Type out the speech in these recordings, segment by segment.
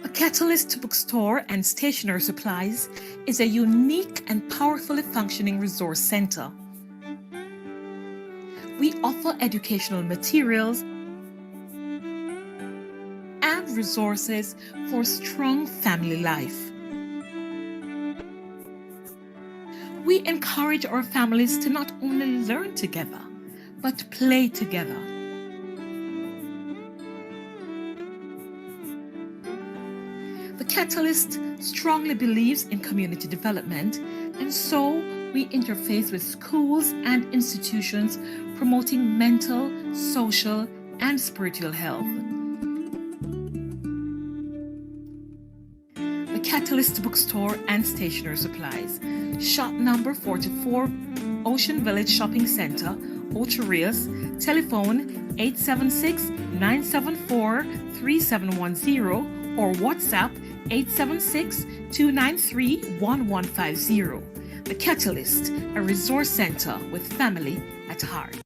A Catalyst Bookstore and Stationery Supplies is a unique and powerfully functioning resource center. We offer educational materials and resources for a strong family life. We encourage our families to not only learn together, but play together. The Catalyst strongly believes in community development, and so we interface with schools and institutions promoting mental, social, and spiritual health. The Catalyst Bookstore and Stationery Supplies, shop number 44, Ocean Village Shopping Center, Ocho Rios, telephone 876-974-3710 or WhatsApp 876-293-1150. The Catalyst, a resource center with family at heart.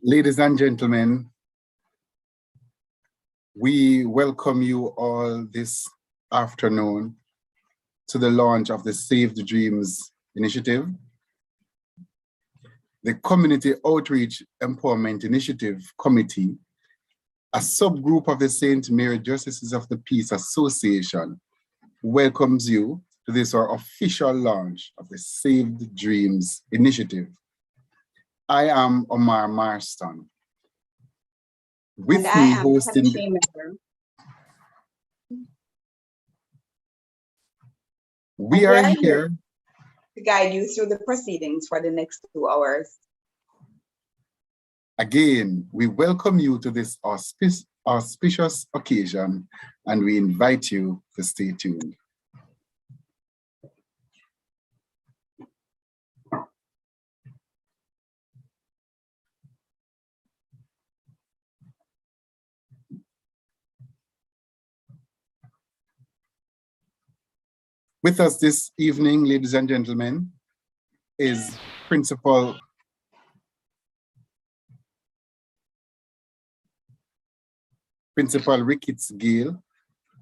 Ladies and gentlemen, we welcome you all this afternoon to the launch of the Save the Dreams initiative, the Community Outreach Empowerment Initiative Committee, a subgroup of the St. Mary Justices of the Peace Association, welcomes you to this our official launch of the Save the Dreams initiative. I am Omar Marston. With and I me am hosting we are here to guide you through the proceedings for the next 2 hours. Again, we welcome you to this auspicious occasion, and we invite you to stay tuned. With us this evening, ladies and gentlemen, is Principal Ricketts Gale,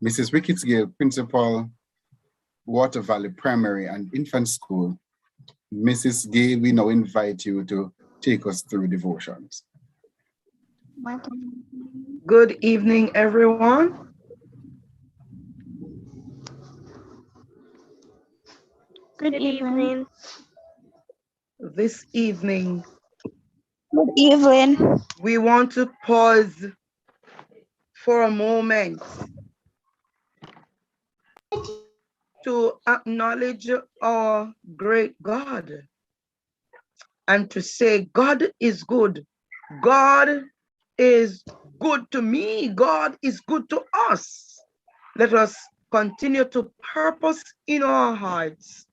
Mrs. Ricketts Gale, Principal, Water Valley Primary and Infant School. Mrs. Gale, we now invite you to take us through devotions. Good evening, everyone. Good evening. This evening, Good evening. we want to pause for a moment to acknowledge our great God and to say, God is good. God is good to me. God is good to us. Let us continue to purpose in our hearts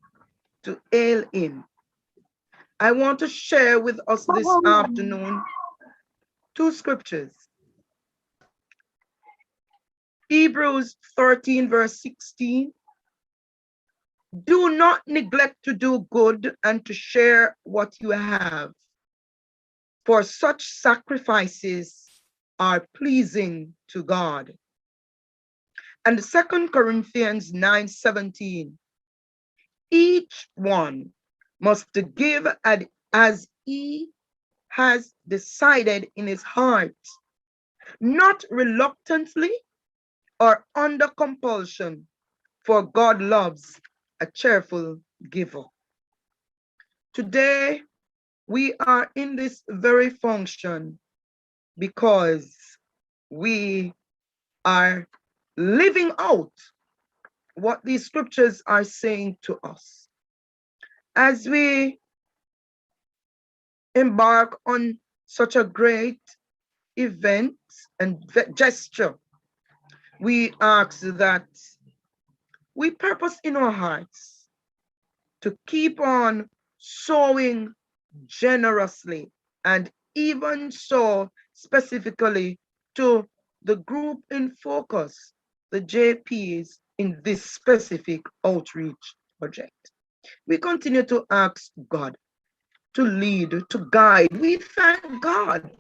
to hail him. I want to share with us this afternoon 2 scriptures. Hebrews 13 verse 16. Do not neglect to do good and to share what you have, for such sacrifices are pleasing to God. And 2 Corinthians 9:17. Each one must give as he has decided in his heart, not reluctantly or under compulsion, for God loves a cheerful giver. Today, we are in this very function because we are living out what these scriptures are saying to us. As we embark on such a great event and gesture, we ask that we purpose in our hearts to keep on sowing generously, and even so specifically to the group in focus, the JPs, in this specific outreach project. We continue to ask God to lead, to guide. We thank God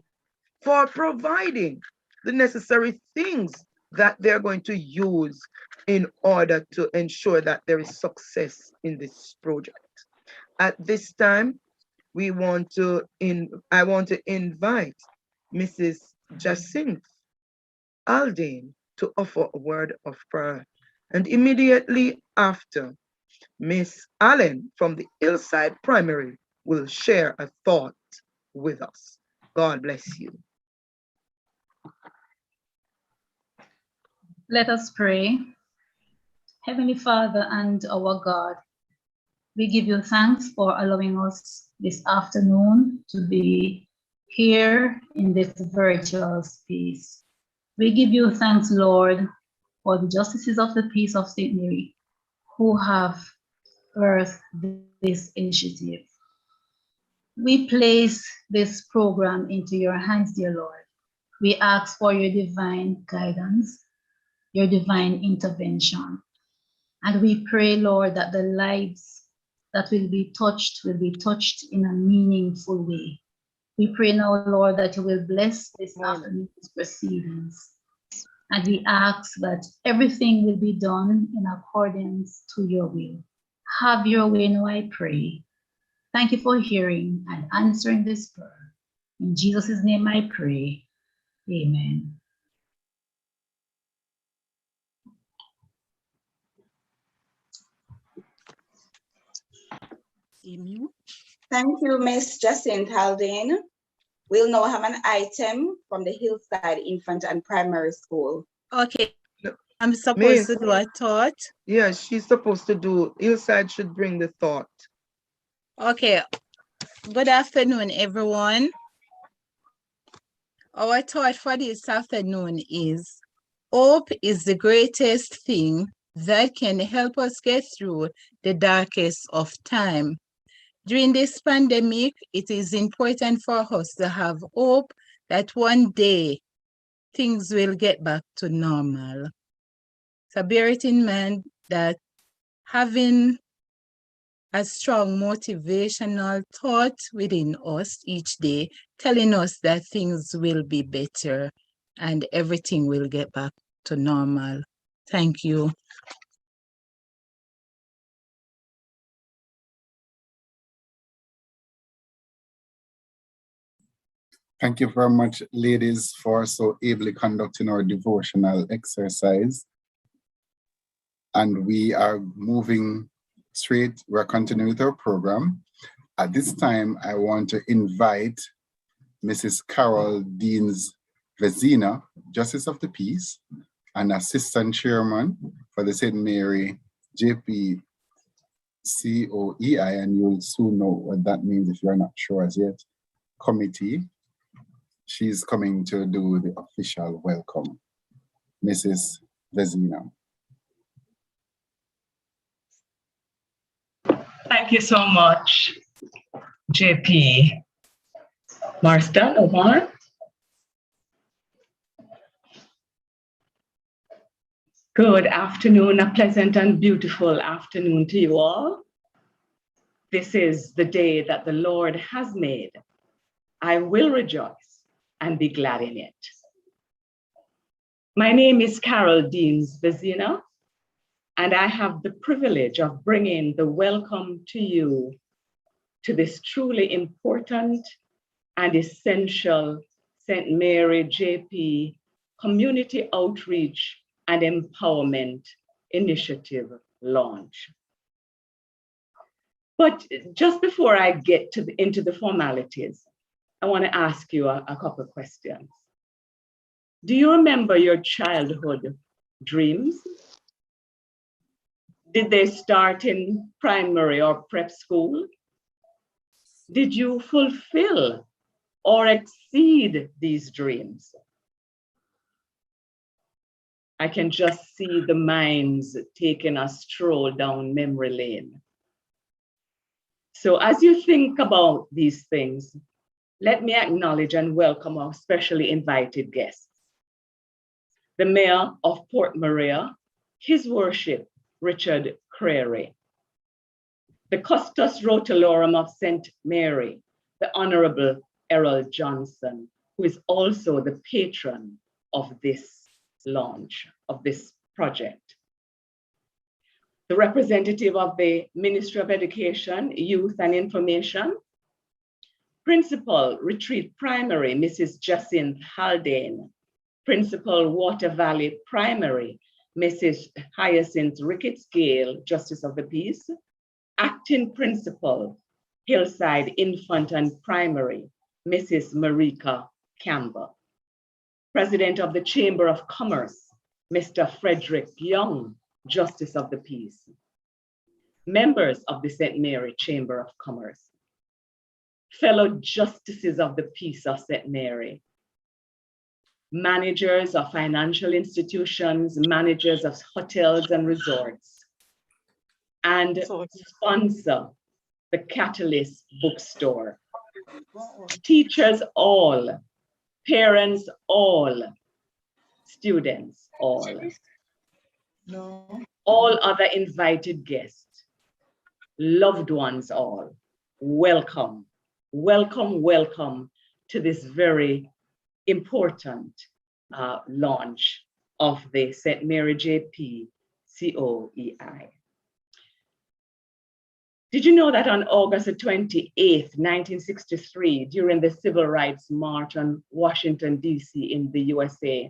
for providing the necessary things that they're going to use in order to ensure that there is success in this project. At this time, I want to invite Mrs. Jacinth Aldane to offer a word of prayer. And immediately after, Miss Allen from the Hillside Primary will share a thought with us. God bless you. Let us pray. Heavenly Father and our God, we give you thanks for allowing us this afternoon to be here in this virtual space. We give you thanks, Lord, for the Justices of the Peace of St. Mary who have birthed this initiative. We place this program into your hands, dear Lord. We ask for your divine guidance, your divine intervention. And we pray, Lord, that the lives that will be touched in a meaningful way. We pray now, Lord, that you will bless this afternoon's proceedings. And we ask that everything will be done in accordance to your will. Have your way now, I pray. Thank you for hearing and answering this prayer. In Jesus' name I pray. Amen. Thank you, Ms. Jacinth Haldane. We'll now have an item from the Hillside Infant and Primary School. Okay, I'm supposed Miss. to do a thought. Yeah, she's supposed to do. Hillside should bring the thought. Okay, good afternoon, everyone. Our thought for this afternoon is, hope is the greatest thing that can help us get through the darkest of time. During this pandemic, it is important for us to have hope that one day things will get back to normal. So bear it in mind that having a strong motivational thought within us each day, telling us that things will be better and everything will get back to normal. Thank you. Thank you very much, ladies, for so ably conducting our devotional exercise. And we are moving straight, we're continuing with our program. At this time, I want to invite Mrs. Carol Deans Vezina, Justice of the Peace, and Assistant Chairman for the St. Mary JP COEI, and you'll soon know what that means if you're not sure as yet, committee. She's coming to do the official welcome. Mrs. Vezina. Thank you so much, JP. Marston, Omar. Good afternoon, a pleasant and beautiful afternoon to you all. This is the day that the Lord has made. I will rejoice and be glad in it. My name is Carol Deans Vezina, and I have the privilege of bringing the welcome to you to this truly important and essential St. Mary JP Community Outreach and Empowerment Initiative launch. But just before I get into the formalities, I want to ask you a couple of questions. Do you remember your childhood dreams? Did they start in primary or prep school? Did you fulfill or exceed these dreams? I can just see the minds taking a stroll down memory lane. So as you think about these things, let me acknowledge and welcome our specially invited guests. The Mayor of Port Maria, His Worship, Richard Crary. The Custos Rotalorum of St. Mary, the Honorable Errol Johnson, who is also the patron of this launch, of this project. The representative of the Ministry of Education, Youth and Information, Principal Retreat Primary, Mrs. Jacinth Haldane, Principal Water Valley Primary, Mrs. Hyacinth Ricketts-Gale, Justice of the Peace, Acting Principal, Hillside Infant and Primary, Mrs. Marika Campbell, President of the Chamber of Commerce, Mr. Frederick Young, Justice of the Peace, members of the St. Mary Chamber of Commerce, fellow Justices of the Peace of St. Mary, managers of financial institutions, managers of hotels and resorts, and sponsor the Catalyst Bookstore. Teachers all, parents all, students all, all other invited guests, loved ones all, welcome, welcome, welcome to this very important launch of the St. Mary JP COEI. Did you know that on August 28th, 1963, during the Civil Rights March on Washington, D.C. in the USA,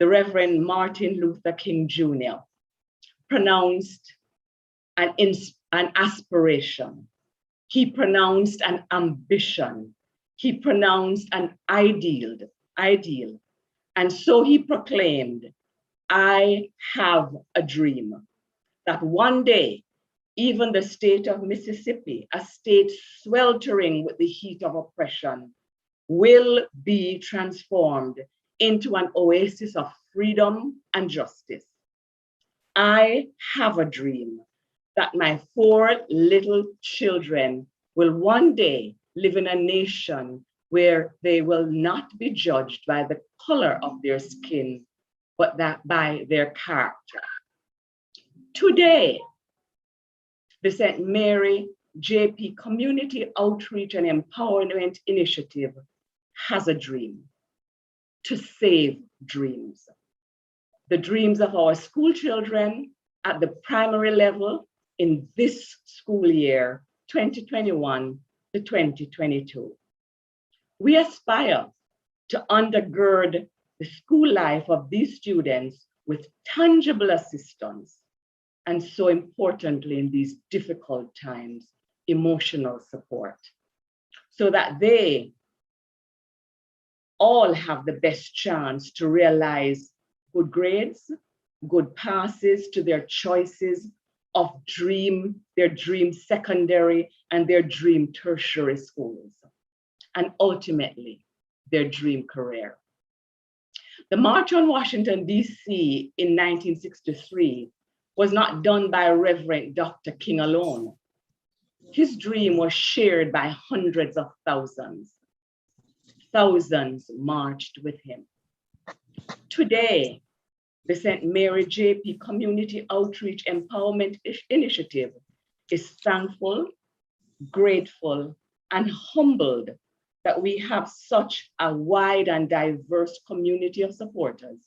the Reverend Martin Luther King Jr. pronounced an aspiration. He pronounced an ambition. He pronounced an ideal. And so he proclaimed, I have a dream that one day, even the state of Mississippi, a state sweltering with the heat of oppression, will be transformed into an oasis of freedom and justice. I have a dream that my 4 little children will one day live in a nation where they will not be judged by the color of their skin, but that by their character. Today, the St. Mary JP Community Outreach and Empowerment Initiative has a dream: to save dreams. The dreams of our school children at the primary level in this school year, 2021 to 2022. We aspire to undergird the school life of these students with tangible assistance, and so importantly in these difficult times, emotional support, so that they all have the best chance to realize good grades, good passes to their choices of their dream secondary and their dream tertiary schools, and ultimately their dream career. The March on Washington, D.C. in 1963 was not done by Reverend Dr. King alone. His dream was shared by hundreds of thousands. Thousands marched with him. Today, the St. Mary JP Community Outreach Empowerment Initiative is thankful, grateful, and humbled that we have such a wide and diverse community of supporters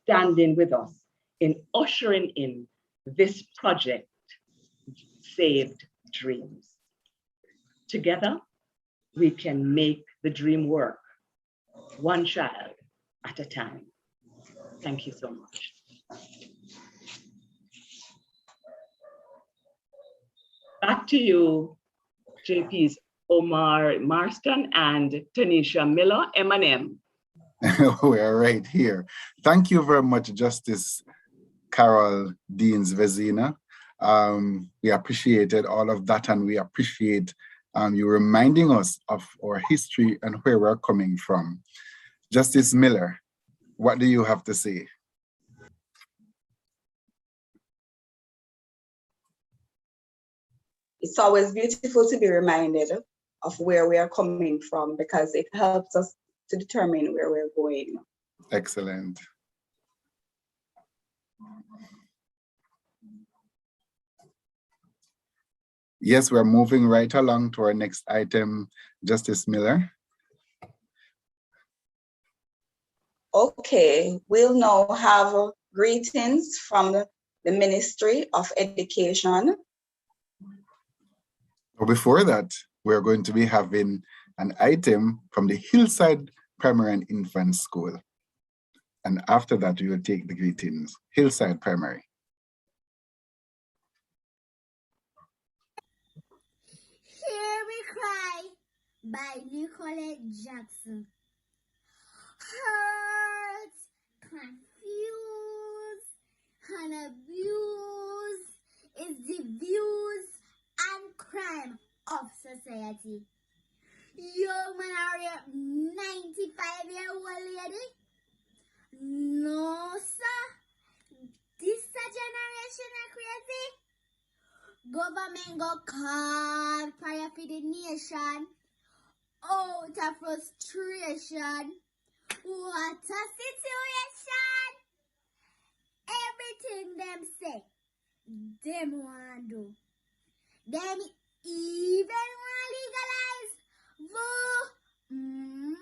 standing with us in ushering in this project, Saved Dreams. Together, we can make the dream work, one child at a time. Thank you so much. Back to you, JP's Omar Marston and Tanisha Miller, M&M. We are right here. Thank you very much, Justice Carol Deans Vezina. We appreciated all of that, and we appreciate you reminding us of our history and where we're coming from. Justice Miller, what do you have to say? It's always beautiful to be reminded of where we are coming from, because it helps us to determine where we're going. Excellent. Yes, we're moving right along to our next item, Justice Miller. Okay, we'll now have greetings from the Ministry of Education. But before that, we're going to be having an item from the Hillside Primary and Infant School. And after that, we will take the greetings. Hillside Primary. Hear Me Cry by Nicolette Jackson. Hurt, confused, and abused is the views and crime of society. Young man are 95-year-old lady? No, sir. This generation are crazy. Government go call prayer for the nation out of frustration. What a situation! Everything them say, them want do. Them even want legalize Mm.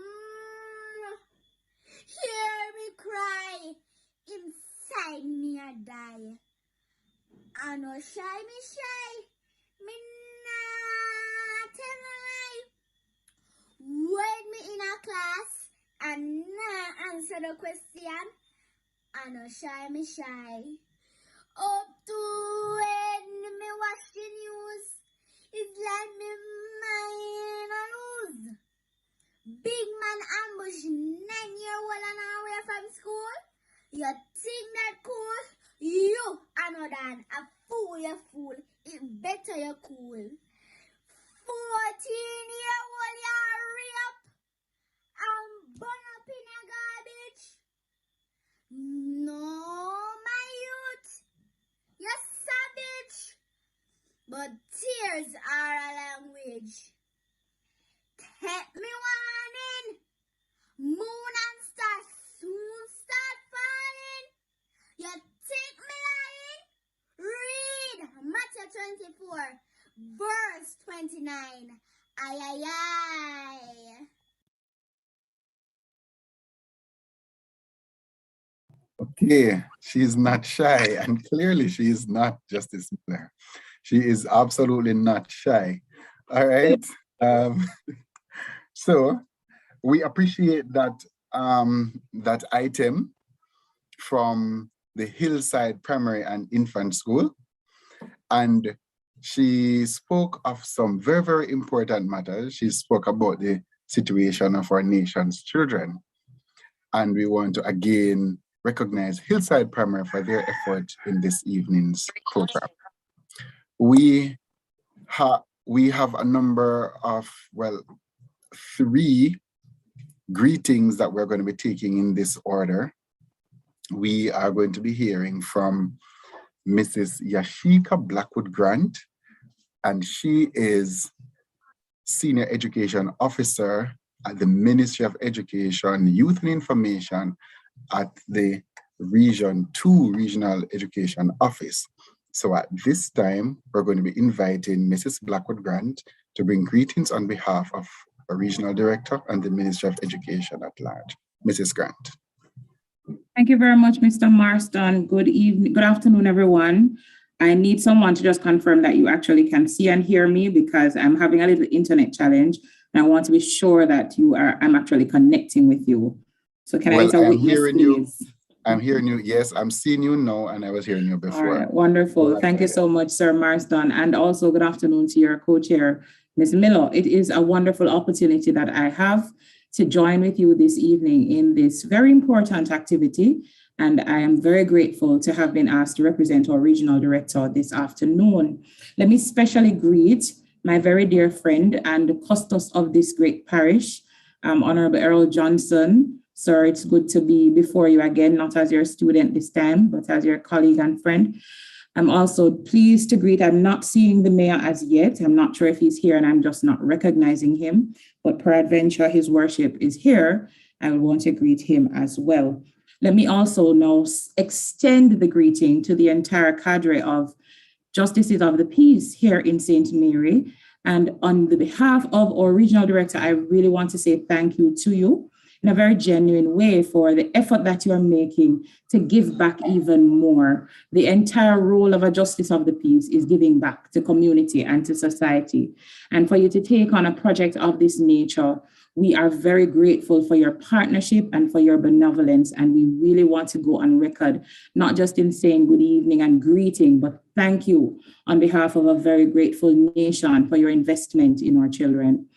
Hear me cry, inside me a die. I no shy, me not tell a lie. When me in a class and not answer the question, I no shy. Up to when me watch the news, it's like me mind a lose. Big man ambush 9-year-old and away from school. You think that cool? You another a fool, you fool. It better you cool. 14-year-old you rape and burn up in a garbage. No, my youth, you savage. But tears are a language. Take me warning. Moon and stars soon start falling. You think me lying? Read Matthew 24, verse 29. Ay, ay, ay. Okay, she is not shy, and clearly she is not Justice Miller. She is absolutely not shy. All right. So we appreciate that that item from the Hillside Primary and Infant School, and she spoke of some very, very important matters. She spoke about the situation of our nation's children, and we want to again recognize Hillside Primary for their effort in this evening's program. We have a number of, well, 3 greetings that we're going to be taking in this order. We are going to be hearing from Mrs. Yashika Blackwood Grant, and she is Senior Education Officer at the Ministry of Education, Youth and Information at the Region 2 Regional Education Office. So at this time, we're going to be inviting Mrs. Blackwood Grant to bring greetings on behalf of a Regional Director and the Ministry of Education at large. Mrs. Grant. Thank you very much, Mr. Marston. Good evening, good afternoon, everyone. I need someone to just confirm that you actually can see and hear me, because I'm having a little internet challenge and I want to be sure that I'm actually connecting with you. So can I get a witness, please? I'm hearing you. Yes, I'm seeing you now, and I was hearing you before. All right, wonderful. Thank you so much, Sir Marston. And also good afternoon to your co-chair, Ms. Miller. It is a wonderful opportunity that I have to join with you this evening in this very important activity. And I am very grateful to have been asked to represent our regional director this afternoon. Let me specially greet my very dear friend and custos of this great parish, Honorable Errol Johnson. Sir, it's good to be before you again, not as your student this time, but as your colleague and friend. I'm also pleased to greet, I'm not seeing the mayor as yet. I'm not sure if he's here and I'm just not recognizing him, but peradventure his worship is here. I will want to greet him as well. Let me also now extend the greeting to the entire cadre of Justices of the Peace here in St. Mary. And on the behalf of our regional director, I really want to say thank you to you in a very genuine way for the effort that you are making to give back even more. The entire role of a Justice of the Peace is giving back to community and to society. And for you to take on a project of this nature, we are very grateful for your partnership and for your benevolence. And we really want to go on record, not just in saying good evening and greeting, but thank you on behalf of a very grateful nation for your investment in our children.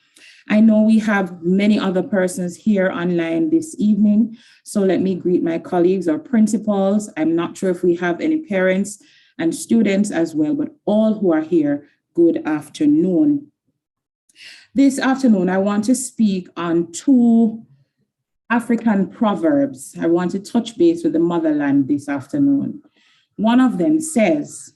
I know we have many other persons here online this evening, so let me greet my colleagues or principals. I'm not sure if we have any parents and students as well, but all who are here, good afternoon. This afternoon, I want to speak on 2 African proverbs. I want to touch base with the motherland this afternoon. One of them says,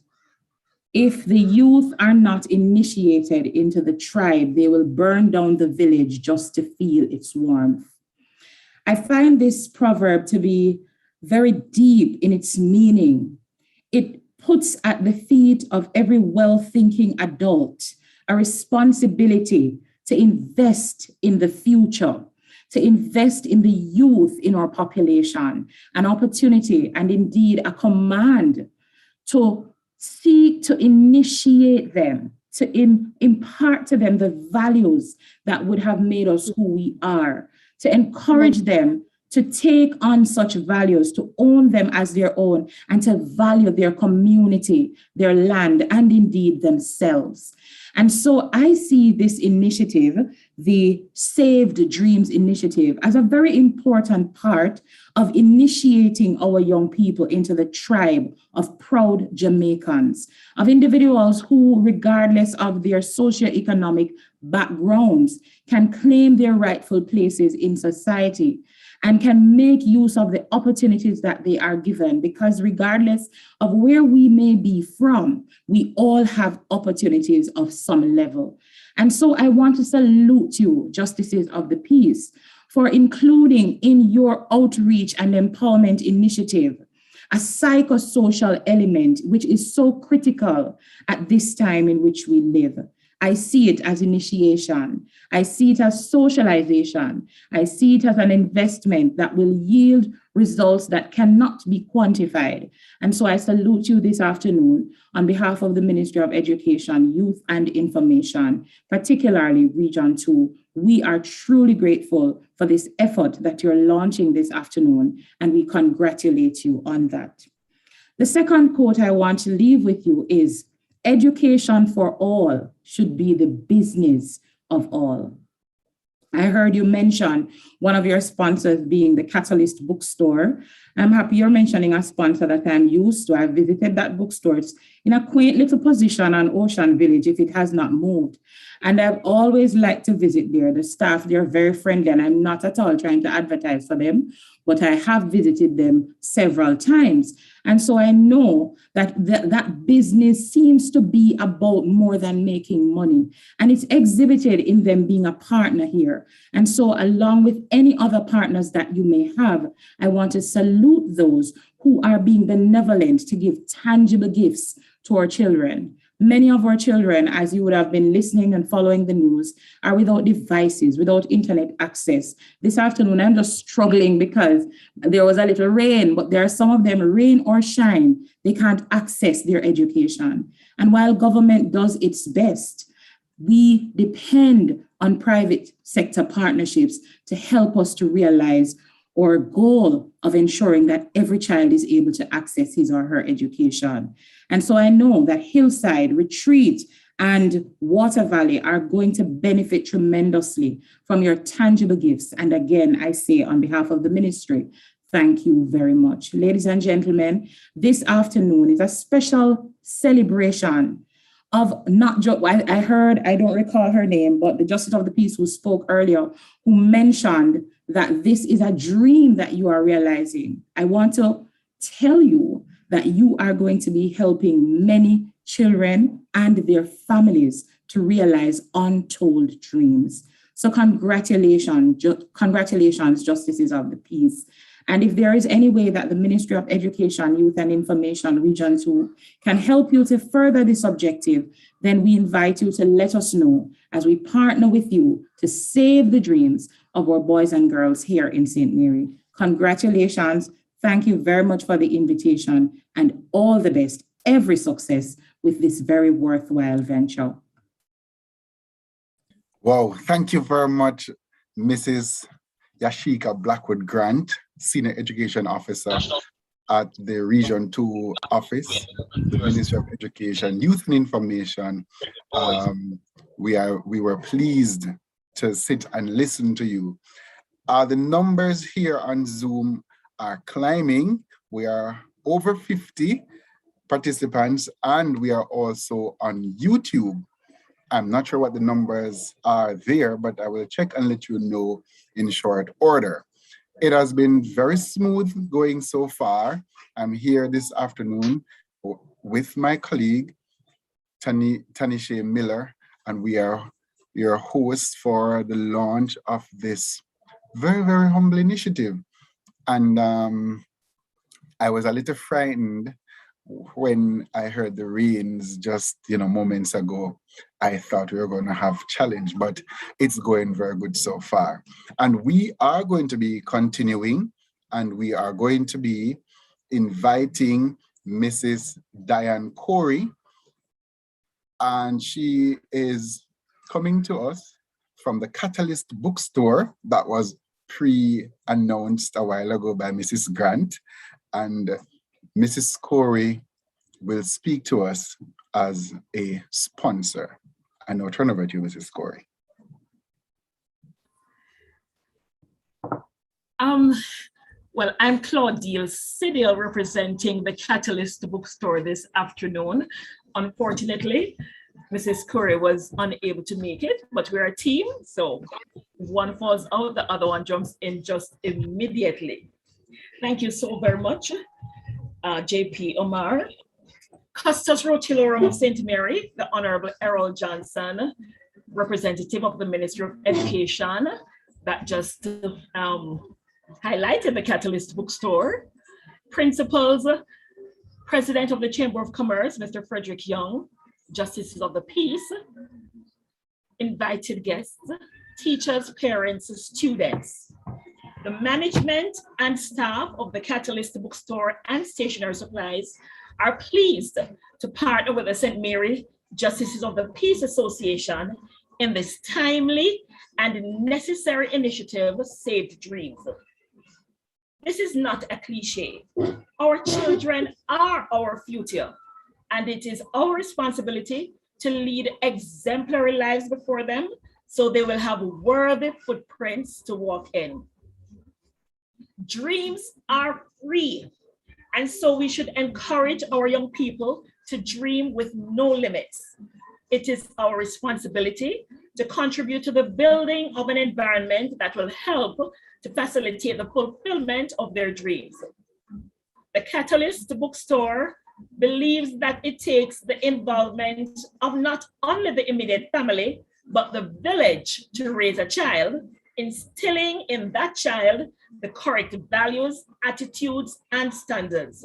if the youth are not initiated into the tribe, they will burn down the village just to feel its warmth. I find this proverb to be very deep in its meaning. It puts at the feet of every well-thinking adult a responsibility to invest in the future, to invest in the youth in our population, an opportunity and indeed a command to seek to initiate them, to impart to them the values that would have made us who we are, to encourage them to take on such values, to own them as their own, and to value their community, their land, and indeed themselves. And so I see this initiative, the Saved Dreams Initiative, as a very important part of initiating our young people into the tribe of proud Jamaicans, of individuals who, regardless of their socioeconomic backgrounds, can claim their rightful places in society and can make use of the opportunities that they are given, because regardless of where we may be from, we all have opportunities of some level. And so I want to salute you, Justices of the Peace, for including in your outreach and empowerment initiative a psychosocial element, which is so critical at this time in which we live. I see it as initiation. I see it as socialization. I see it as an investment that will yield results that cannot be quantified. And so I salute you this afternoon on behalf of the Ministry of Education, Youth and Information, particularly Region 2. We are truly grateful for this effort that you're launching this afternoon, and we congratulate you on that. The second quote I want to leave with you is, education for all should be the business of all. I heard you mention one of your sponsors being the Catalyst bookstore. I'm happy you're mentioning a sponsor that I'm used to. I've visited that bookstore. It's in a quaint little position on Ocean Village if it has not moved. And I've always liked to visit there. The staff, they're very friendly, and I'm not at all trying to advertise for them, but I have visited them several times. And so I know that that business seems to be about more than making money. And it's exhibited in them being a partner here. And so along with any other partners that you may have, I want to salute those who are being benevolent to give tangible gifts to our children. Many of our children, as you would have been listening and following the news, are without devices, without internet access. This afternoon, I'm just struggling because there was a little rain, but there are some of them, rain or shine, they can't access their education. And while government does its best, we depend on private sector partnerships to help us to realize our goal of ensuring that every child is able to access his or her education. And so I know that Hillside, Retreat, and Water Valley are going to benefit tremendously from your tangible gifts. And again, I say on behalf of the ministry, thank you very much. Ladies and gentlemen, this afternoon is a special celebration of not just, I heard, I don't recall her name, but the Justice of the Peace who spoke earlier, who mentioned that this is a dream that you are realizing. I want to tell you that you are going to be helping many children and their families to realize untold dreams. So congratulations, Justices of the Peace. And if there is any way that the Ministry of Education, Youth and Information, Region 2, can help you to further this objective, then we invite you to let us know as we partner with you to save the dreams of our boys and girls here in St. Mary. Congratulations. Thank you very much for the invitation, and all the best, every success with this very worthwhile venture. Wow, thank you very much, Mrs. Yashika Blackwood Grant, Senior Education Officer at the Region 2 office, the Ministry of Education, Youth and Information. We were pleased to sit and listen to you. The numbers here on Zoom are climbing. We are over 50 participants, and we are also on YouTube. I'm not sure what the numbers are there, but I will check and let you know in short order. It has been very smooth going so far. I'm here this afternoon with my colleague, Tanisha Miller, and we are your hosts for the launch of this very, very humble initiative. And I was a little frightened when I heard the rains just, moments ago, I thought we were going to have challenge, but it's going very good so far. And we are going to be continuing, and we are going to be inviting Mrs. Diane Corey, and she is coming to us from the Catalyst bookstore that was pre-announced a while ago by Mrs. Grant, and Mrs. Corey will speak to us as a sponsor. And I'll turn over to you, Mrs. Corey. Well, I'm Claudine Sidiel representing the Catalyst bookstore this afternoon. Unfortunately, Mrs. Corey was unable to make it, but we're a team, so one falls out, the other one jumps in just immediately. Thank you so very much, JP Omar. Custos Rotilorum of St. Mary, the Honorable Errol Johnson, representative of the Ministry of Education, that just highlighted the Catalyst bookstore. Principals, President of the Chamber of Commerce, Mr. Frederick Young, Justices of the Peace, invited guests, teachers, parents, students. The management and staff of the Catalyst bookstore and stationery supplies are pleased to partner with the St. Mary Justices of the Peace Association in this timely and necessary initiative, Saved Dreams. This is not a cliche. Our children are our future, and it is our responsibility to lead exemplary lives before them so they will have worthy footprints to walk in. Dreams are free, and so we should encourage our young people to dream with no limits. It is our responsibility to contribute to the building of an environment that will help to facilitate the fulfillment of their dreams. The Catalyst bookstore believes that it takes the involvement of not only the immediate family, but the village to raise a child, instilling in that child the correct values, attitudes, and standards.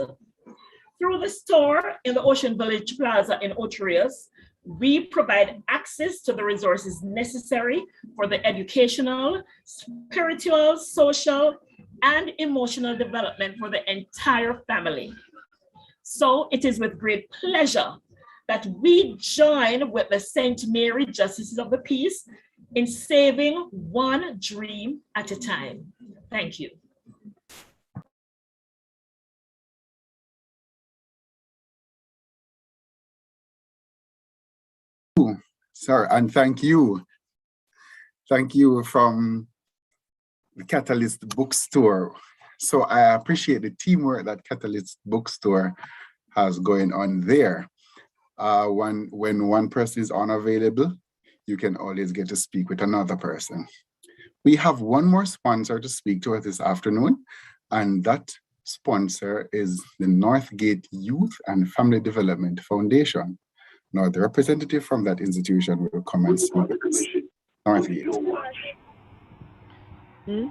Through the store in the Ocean Village Plaza in Ocho Rios, we provide access to the resources necessary for the educational, spiritual, social, and emotional development for the entire family. So it is with great pleasure that we join with the St. Mary Justices of the Peace in saving one dream at a time. Thank you. Sorry, and thank you. Thank you from the Catalyst bookstore. So I appreciate the teamwork that Catalyst bookstore has going on there. When one person is unavailable, you can always get to speak with another person. We have one more sponsor to speak to us this afternoon, and that sponsor is the Northgate Youth and Family Development Foundation. Now, the representative from that institution will come and speak with us. Northgate. Good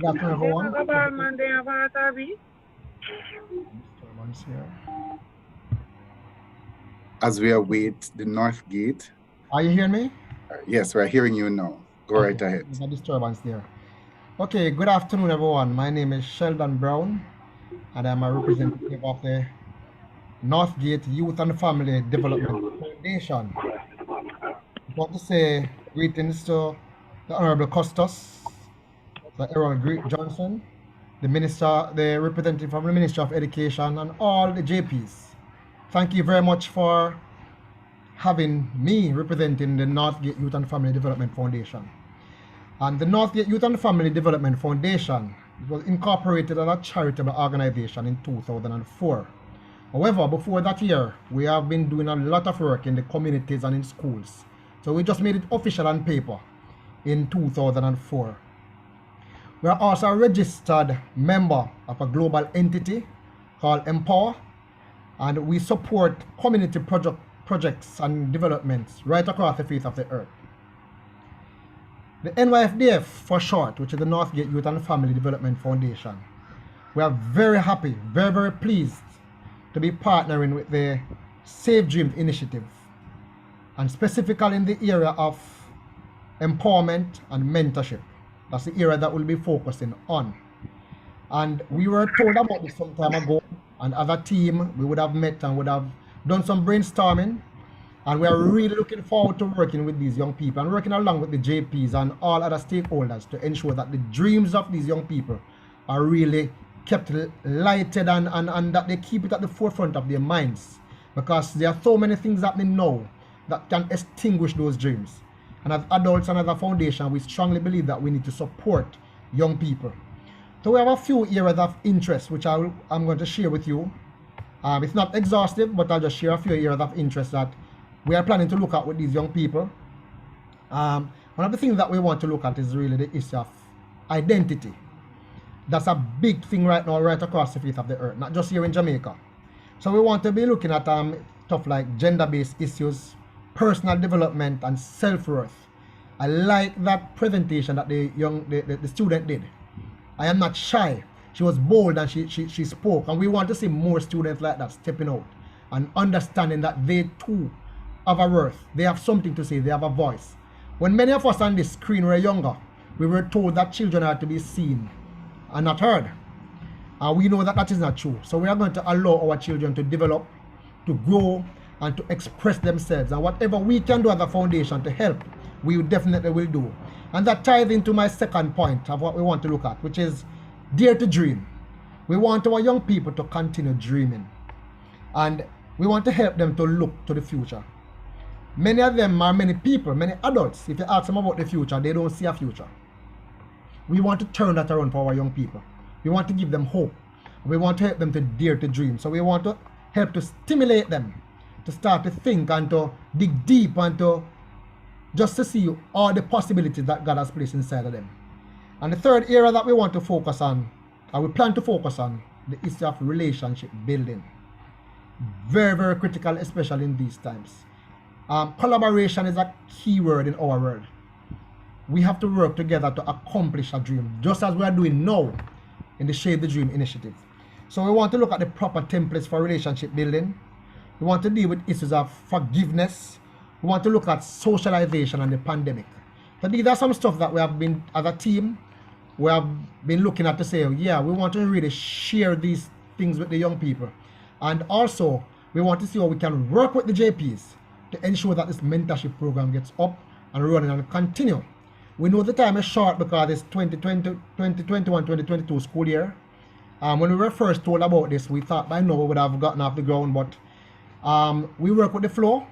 afternoon, everyone. As we await the Northgate. Are you hearing me? Yes, we're hearing you now. Go right ahead. There's a disturbance there. Okay, good afternoon, everyone. My name is Sheldon Brown, and I'm a representative of the Northgate Youth and Family Development Foundation. I want to say greetings to the Honorable Custos, the Errol Johnson, the Minister, the representative from the Ministry of Education, and all the JPs. Thank you very much for having me representing the Northgate Youth and Family Development Foundation. And the Northgate Youth and Family Development Foundation was incorporated as a charitable organization in 2004. However, before that year, we have been doing a lot of work in the communities and in schools. So we just made it official on paper in 2004. We are also a registered member of a global entity called Empower, and we support community projects and developments right across the face of the earth. The NYFDF for short, which is the Northgate Youth and Family Development Foundation, we are very happy, very, very pleased to be partnering with the Safe Dreams Initiative, and specifically in the area of empowerment and mentorship. That's the area that we'll be focusing on. And we were told about this some time ago, and as a team, we would have met and would have done some brainstorming. And we are really looking forward to working with these young people and working along with the JPs and all other stakeholders to ensure that the dreams of these young people are really kept lighted and that they keep it at the forefront of their minds, because there are so many things happening now that can extinguish those dreams. And as adults and as a foundation, we strongly believe that we need to support young people. So we have a few areas of interest which I'm going to share with you. It's not exhaustive, but I'll just share a few areas of interest that we are planning to look at with these young people. One of the things that we want to look at is really the issue of identity. That's a big thing right now, right across the face of the earth, not just here in Jamaica. So we want to be looking at stuff like gender-based issues, personal development, and self-worth. I like that presentation that the student did. I am not shy. She was bold and she spoke, and we want to see more students like that stepping out and understanding that they too have a worth. They have something to say. They have a voice. When many of us on this screen were younger, we were told that children are to be seen and not heard. And we know that that is not true. So we are going to allow our children to develop, to grow, and to express themselves. And whatever we can do as a foundation to help, we definitely will do. And that ties into my second point of what we want to look at, which is dare to dream. We want our young people to continue dreaming. And we want to help them to look to the future. Many of them are many people, many adults. If you ask them about the future, they don't see a future. We want to turn that around for our young people. We want to give them hope. We want to help them to dare to dream. So we want to help to stimulate them to start to think and to dig deep and to just to see all the possibilities that God has placed inside of them. And the third area that we want to focus on, and we plan to focus on, the issue of relationship building. Very, very critical, especially in these times. Collaboration is a key word in our world. We have to work together to accomplish a dream, just as we are doing now in the Shade the Dream initiative. So we want to look at the proper templates for relationship building. We want to deal with issues of forgiveness. We want to look at socialization and the pandemic. So these are some stuff that we have been, as a team, we have been looking at to say, yeah, we want to really share these things with the young people. And also, we want to see how we can work with the JPs to ensure that this mentorship program gets up and running and continue. We know the time is short because it's 2021-2022 school year. When we were first told about this, we thought by now we would have gotten off the ground, but we work with the flow,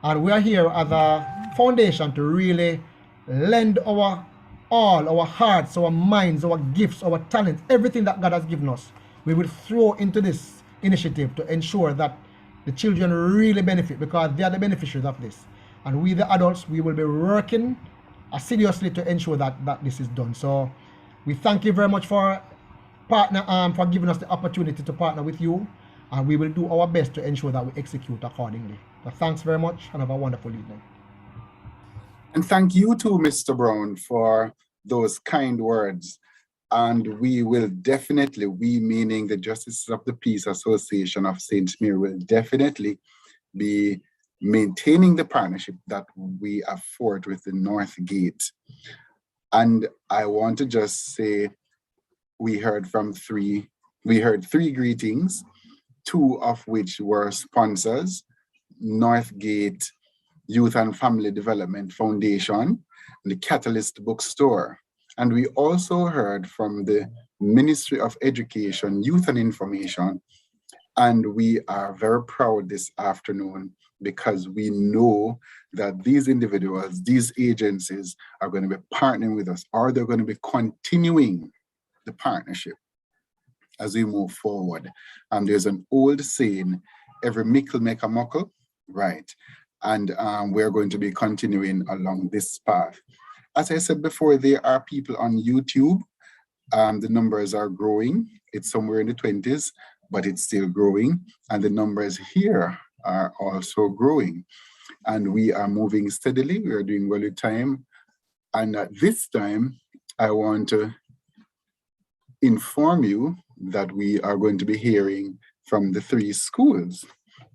and we are here as a foundation to really lend our all, our hearts, our minds, our gifts, our talents, everything that God has given us. We will throw into this initiative to ensure that the children really benefit, because they are the beneficiaries of this. And we, the adults, we will be working assiduously to ensure that this is done. So we thank you very much for giving us the opportunity to partner with you, and we will do our best to ensure that we execute accordingly. So thanks very much, and have a wonderful evening. And thank you too, Mr. Brown, for those kind words. And we will definitely, we meaning the Justices of the Peace Association of St. Mary, will definitely be maintaining the partnership that we have forged with the North Gate. And I want to just say, we heard three greetings, two of which were sponsors, North Gate Youth and Family Development Foundation, and the Catalyst Bookstore. And we also heard from the Ministry of Education, Youth and Information. And we are very proud this afternoon because we know that these individuals, these agencies are going to be partnering with us, or they're going to be continuing the partnership as we move forward. And there's an old saying, every mickle make a muckle, right? And we're going to be continuing along this path. As I said before, there are people on YouTube. The numbers are growing. It's somewhere in the 20s, but it's still growing. And the numbers here are also growing. And we are moving steadily. We are doing well with time. And at this time, I want to inform you that we are going to be hearing from the 3 schools.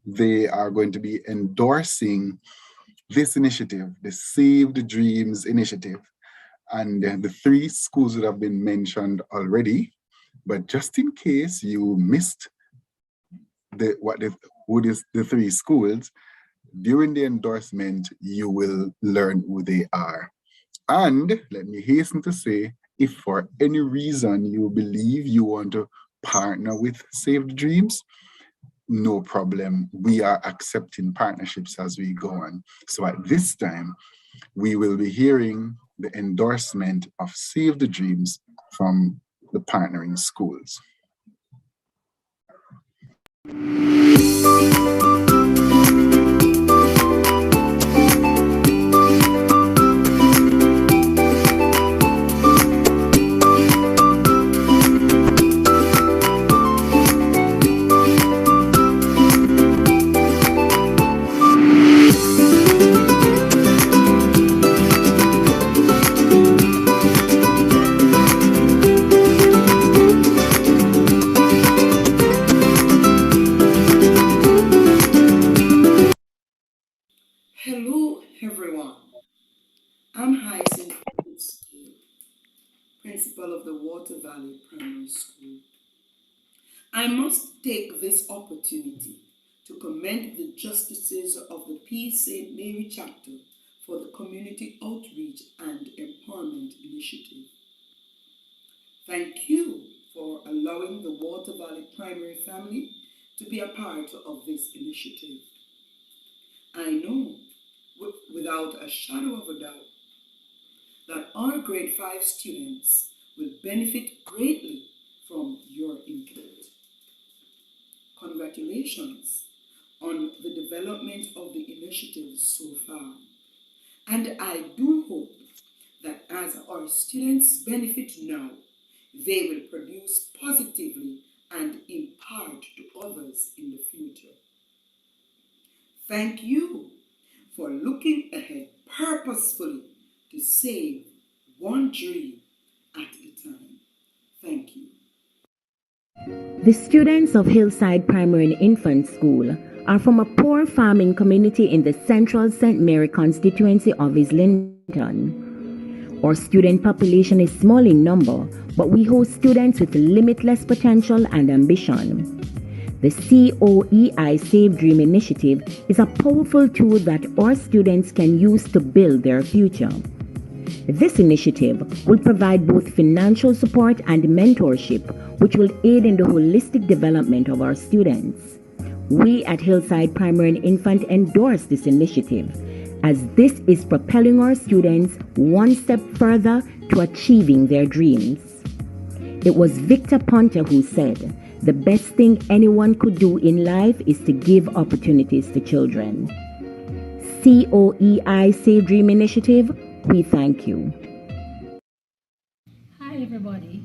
They are going to be endorsing this initiative, the Save the Dreams initiative. And the 3 schools that have been mentioned already, but just in case you missed who is the 3 schools, during the endorsement, you will learn who they are. And let me hasten to say, if for any reason you believe you want to partner with Save the Dreams, no problem. We are accepting partnerships as we go on. So at this time, we will be hearing the endorsement of Save the Dreams from the partnering schools. Hello, everyone. I'm Jayden Brooks, principal of the Water Valley Primary School. I must take this opportunity to commend the justices of the Peace St. Mary chapter for the community outreach and empowerment initiative. Thank you for allowing the Water Valley Primary family to be a part of this initiative. I know without a shadow of a doubt that our grade 5 students will benefit greatly from your input. Congratulations on the development of the initiative so far. And I do hope that as our students benefit now, they will produce positively and impart to others in the future. Thank you for looking ahead purposefully to save one dream at a time. Thank you. The students of Hillside Primary and Infant School are from a poor farming community in the central St. Mary constituency of Islington. Our student population is small in number, but we host students with limitless potential and ambition. The COEI Save Dream Initiative is a powerful tool that our students can use to build their future. This initiative will provide both financial support and mentorship, which will aid in the holistic development of our students. We at Hillside Primary and Infant endorse this initiative, as this is propelling our students one step further to achieving their dreams. It was Victor Ponte who said, "The best thing anyone could do in life is to give opportunities to children." COEI Save Dream Initiative, we thank you. Hi everybody,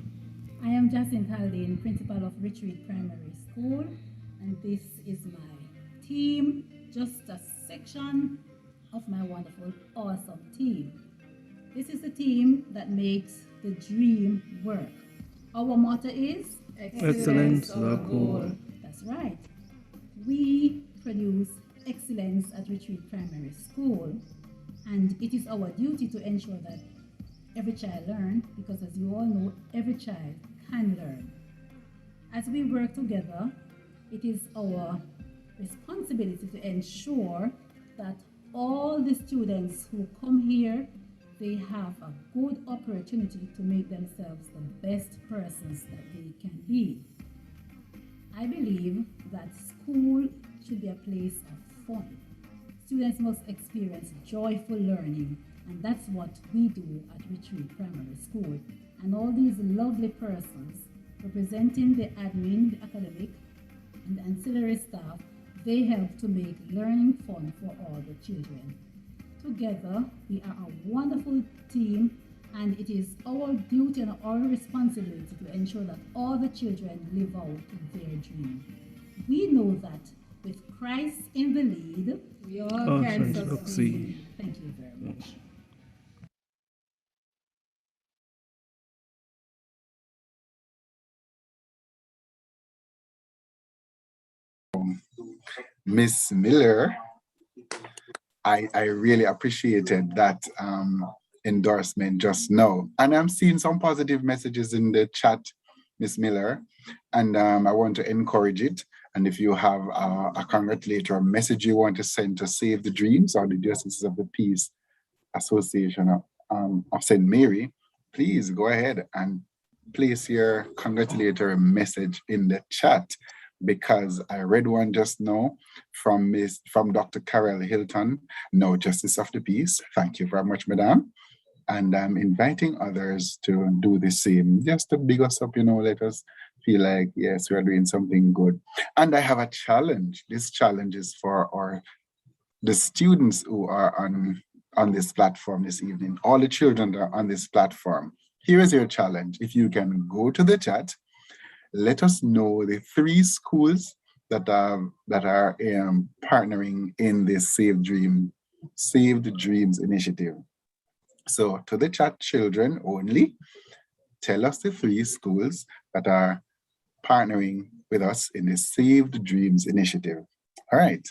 I am Jayden Brooks, principal of Retreat Primary School, and this is my team, just a section of my wonderful, awesome team. This is the team that makes the dream work. Our motto is Excellence, our goal. That's right. We produce excellence at Retreat Primary School, and it is our duty to ensure that every child learns, because as you all know, every child can learn. As we work together, it is our responsibility to ensure that all the students who come here, they have a good opportunity to make themselves the best persons that they can be. I believe that school should be a place of fun. Students must experience joyful learning, and that's what we do at Retreat Primary School. And all these lovely persons representing the admin, the academic, and the ancillary staff, they help to make learning fun for all the children. Together, we are a wonderful team, and it is our duty and our responsibility to ensure that all the children live out their dream. We know that with Christ in the lead, we all can succeed. Thank you very much. Miss Miller, I really appreciated that endorsement just now. And I'm seeing some positive messages in the chat, Miss Miller, and I want to encourage it. And if you have a congratulatory message you want to send to Save the Dreams or the Justices of the Peace Association of St. Mary, please go ahead and place your congratulatory message in the chat, because I read one just now from Dr. Carol Hilton, no Justice of the Peace. Thank you very much, Madam. And I'm inviting others to do the same, just to big us up, let us feel like, yes, we're doing something good. And I have a challenge. This challenge is for the students who are on this platform this evening, all the children that are on this platform. Here is your challenge. If you can go to the chat, let us know the 3 schools that are partnering in this Save the Dreams initiative. So to the chat children only, tell us the 3 schools that are partnering with us in the Save the Dreams initiative. All right.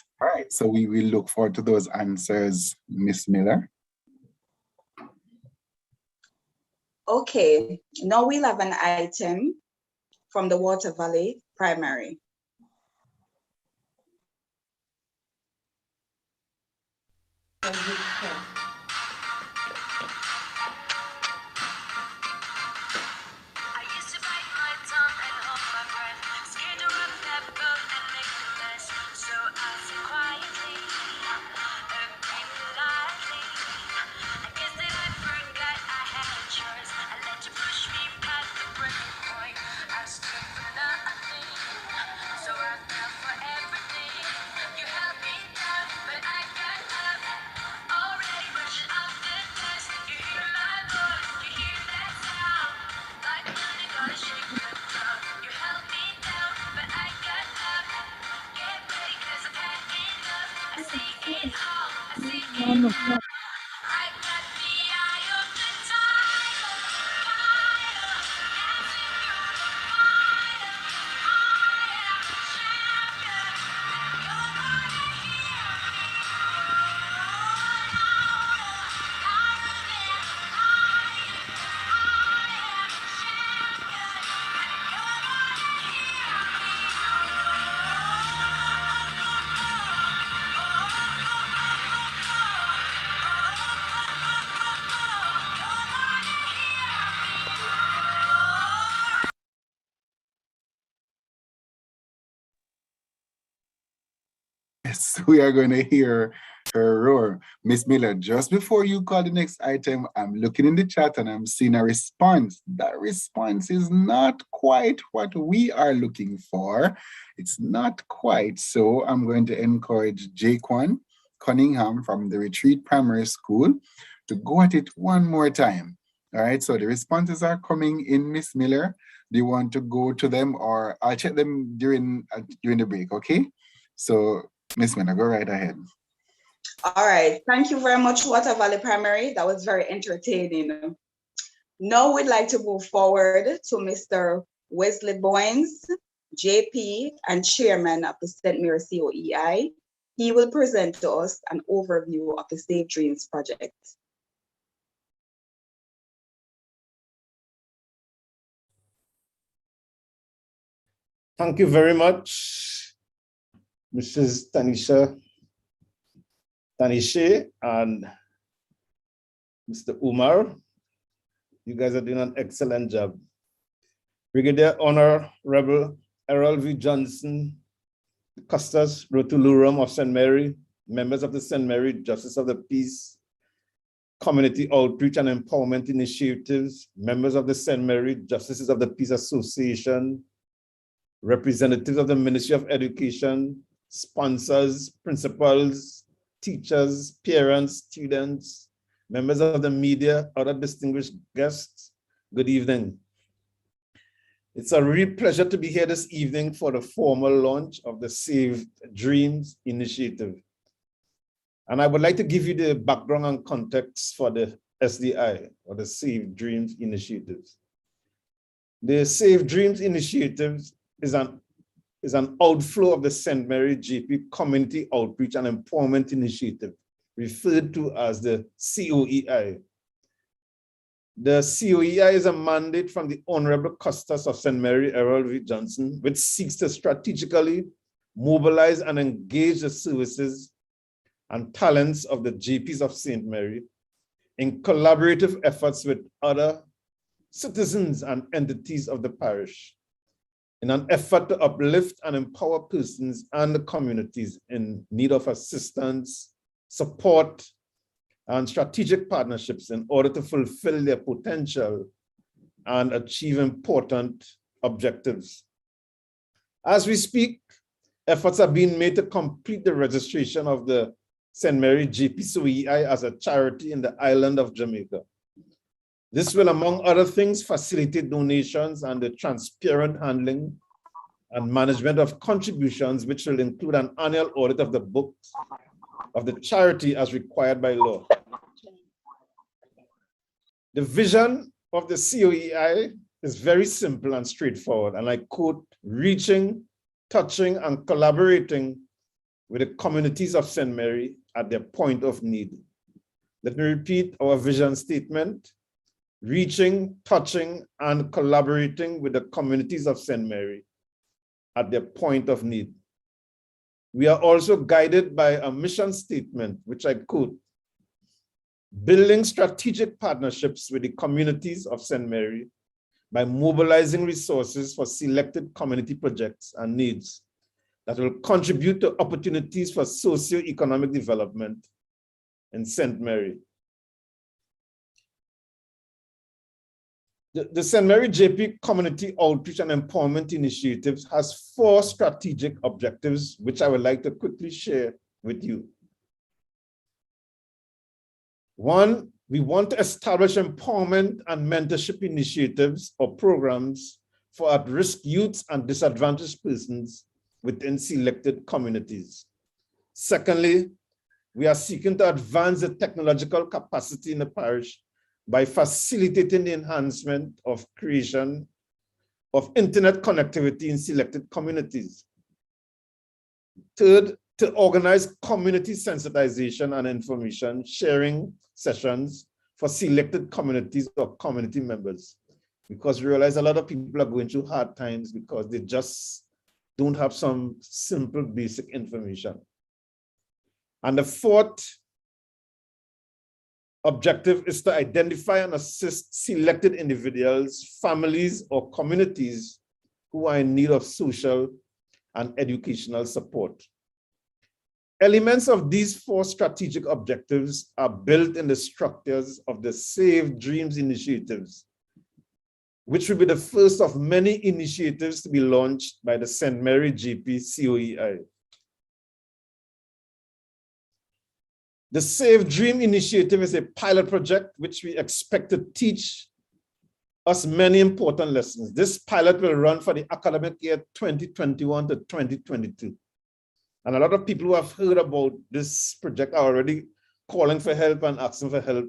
So we will look forward to those answers, Miss Miller. Okay, now we'll have an item from the Water Valley Primary. Yes, we are going to hear her roar. Miss Miller, just before you call the next item, I'm looking in the chat and I'm seeing a response. That response is not quite what we are looking for. It's not quite. So I'm going to encourage Jaquan Cunningham from the Retreat Primary School to go at it one more time. All right, so the responses are coming in, Miss Miller. Do you want to go to them, or I'll check them during the break, okay? So Miss Miller, go right ahead. All right, thank you very much, Water Valley Primary. That was very entertaining. Now we'd like to move forward to Mr. Wesley Boynes, JP and Chairman of the St. Mary COEI. He will present to us an overview of the Save Dreams project. Thank you very much, Mrs. Tanisha and Mr. Umar. You guys are doing an excellent job. Brigadier Honorable Errol V. Johnson, Custos Rotulurum of St. Mary, members of the St. Mary Justice of the Peace Community Outreach and Empowerment Initiatives, members of the St. Mary Justices of the Peace Association, representatives of the Ministry of Education, sponsors, principals, teachers, parents, students, members of the media, other distinguished guests, good evening. It's a real pleasure to be here this evening for the formal launch of the Save Dreams initiative. And I would like to give you the background and context for the SDI, or the Save Dreams initiative. The Save Dreams initiative is is an outflow of the St. Mary JP Community Outreach and Empowerment Initiative, referred to as the COEI. The COEI is a mandate from the Honorable Custos of St. Mary Errol V. Johnson, which seeks to strategically mobilize and engage the services and talents of the JPs of St. Mary in collaborative efforts with other citizens and entities of the parish in an effort to uplift and empower persons and the communities in need of assistance, support, and strategic partnerships in order to fulfill their potential and achieve important objectives. As we speak, efforts are being made to complete the registration of the St. Mary JP COEI as a charity in the island of Jamaica. This will, among other things, facilitate donations and the transparent handling and management of contributions, which will include an annual audit of the books of the charity as required by law. The vision of the COEI is very simple and straightforward, and I quote, reaching, touching, and collaborating with the communities of St. Mary at their point of need. Let me repeat our vision statement: reaching, touching, and collaborating with the communities of St. Mary at their point of need. We are also guided by a mission statement, which I quote, building strategic partnerships with the communities of St. Mary by mobilizing resources for selected community projects and needs that will contribute to opportunities for socio-economic development in St. Mary. The St. Mary JP Community Outreach and Empowerment Initiatives has 4 strategic objectives, which I would like to quickly share with you. 1, we want to establish empowerment and mentorship initiatives or programs for at-risk youths and disadvantaged persons within selected communities. Secondly, we are seeking to advance the technological capacity in the parish by facilitating the enhancement of creation of internet connectivity in selected communities. Third, to organize community sensitization and information sharing sessions for selected communities or community members, because we realize a lot of people are going through hard times because they just don't have some simple basic information. And the 4th objective is to identify and assist selected individuals, families, or communities who are in need of social and educational support. Elements of these 4 strategic objectives are built in the structures of the Save Dreams initiatives, which will be the first of many initiatives to be launched by the St. Mary JP COEI. The Save Dream initiative is a pilot project which we expect to teach us many important lessons. This pilot will run for the academic year 2021 to 2022. And a lot of people who have heard about this project are already calling for help and asking for help.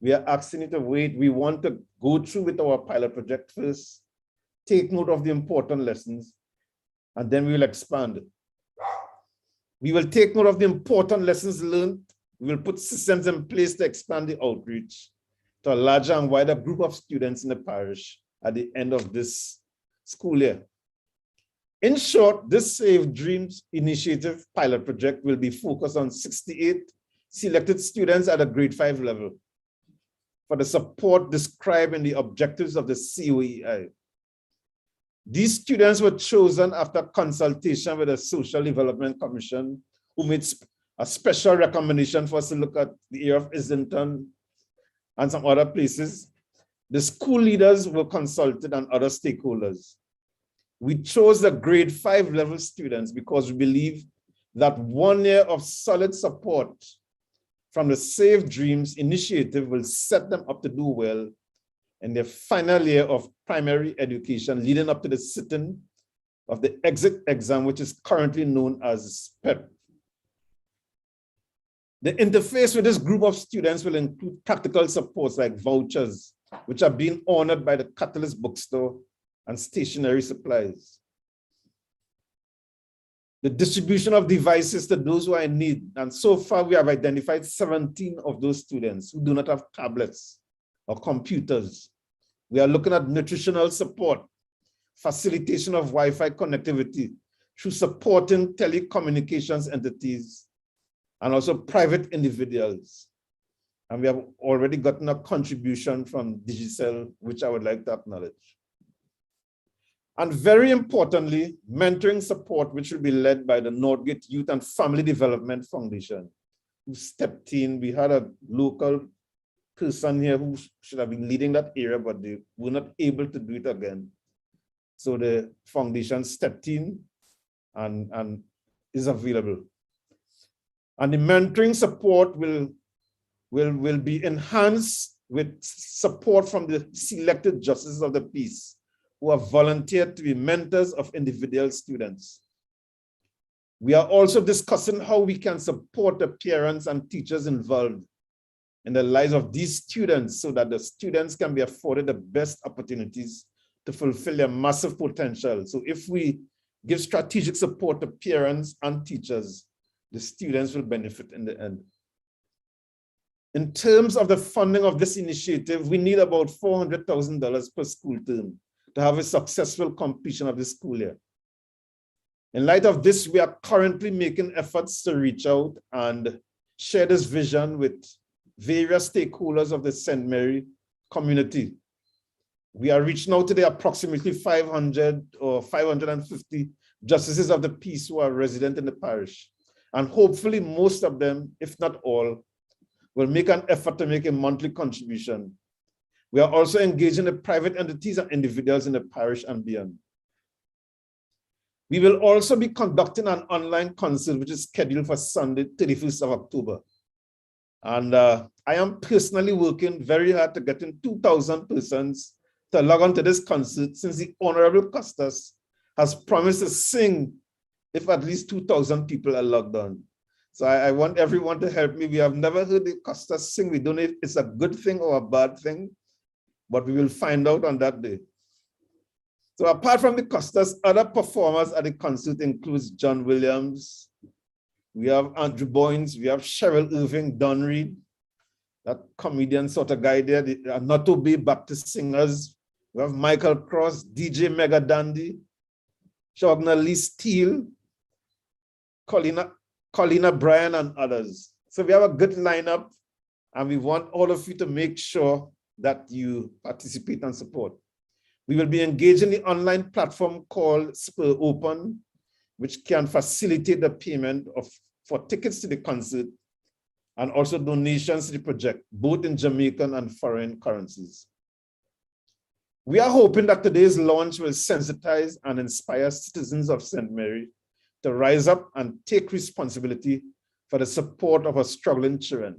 We are asking you to wait. We want to go through with our pilot project first, take note of the important lessons, and then we will expand. We will take note of the important lessons learned. We will put systems in place to expand the outreach to a larger and wider group of students in the parish at the end of this school year. In short, this Save Dreams initiative pilot project will be focused on 68 selected students at a grade 5 level for the support described in the objectives of the COEI. These students were chosen after consultation with the Social Development Commission, who made a special recommendation for us to look at the area of Islington and some other places. The school leaders were consulted and other stakeholders. We chose the grade 5 level students because we believe that 1 year of solid support from the Save Dreams initiative will set them up to do well in their final year of primary education, leading up to the sitting of the exit exam, which is currently known as PEP. The interface with this group of students will include practical supports like vouchers, which are being honored by the Catalyst bookstore and stationery supplies. the distribution of devices to those who are in need. And so far, we have identified 17 of those students who do not have tablets or computers. We are looking at nutritional support, facilitation of Wi-Fi connectivity through supporting telecommunications entities and also private individuals. And we have already gotten a contribution from Digicel, which I would like to acknowledge. And very importantly, mentoring support, which will be led by the Northgate Youth and Family Development Foundation, who stepped in. We had a local person here who should have been leading that area, but they were not able to do it again. So the foundation stepped in and is available. And the mentoring support will be enhanced with support from the selected justices of the peace who have volunteered to be mentors of individual students. We are also discussing how we can support the parents and teachers involved in the lives of these students so that the students can be afforded the best opportunities to fulfill their massive potential. So if we give strategic support to parents and teachers, the students will benefit in the end. In terms of the funding of this initiative, we need about $400,000 per school term to have a successful completion of the school year. In light of this, we are currently making efforts to reach out and share this vision with various stakeholders of the St. Mary community. We are reaching out to the approximately 500 or 550 justices of the peace who are resident in the parish. And hopefully most of them, if not all, will make an effort to make a monthly contribution. We are also engaging the private entities and individuals in the parish and beyond. We will also be conducting an online consult, which is scheduled for Sunday, 31st of October. And I am personally working very hard to get in 2,000 persons to log on to this concert, since the Honorable Custos has promised to sing if at least 2,000 people are logged on. So I want everyone to help me. We have never heard the Custos sing. We don't know if it's a good thing or a bad thing, but we will find out on that day. So apart from the Custos, other performers at the concert includes John Williams, we have Andrew Boynes, we have Cheryl Irving, Don Reed, that comedian sort of guy there, the Not Obey Baptist singers. We have Michael Cross, DJ Mega Dandy, Shogna Lee Steele, Colina Bryan, and others. So we have a good lineup, and we want all of you to make sure that you participate and support. We will be engaging the online platform called Spur Open, which can facilitate the payment for tickets to the concert and also donations to the project, both in Jamaican and foreign currencies. We are hoping that today's launch will sensitize and inspire citizens of St. Mary to rise up and take responsibility for the support of our struggling children.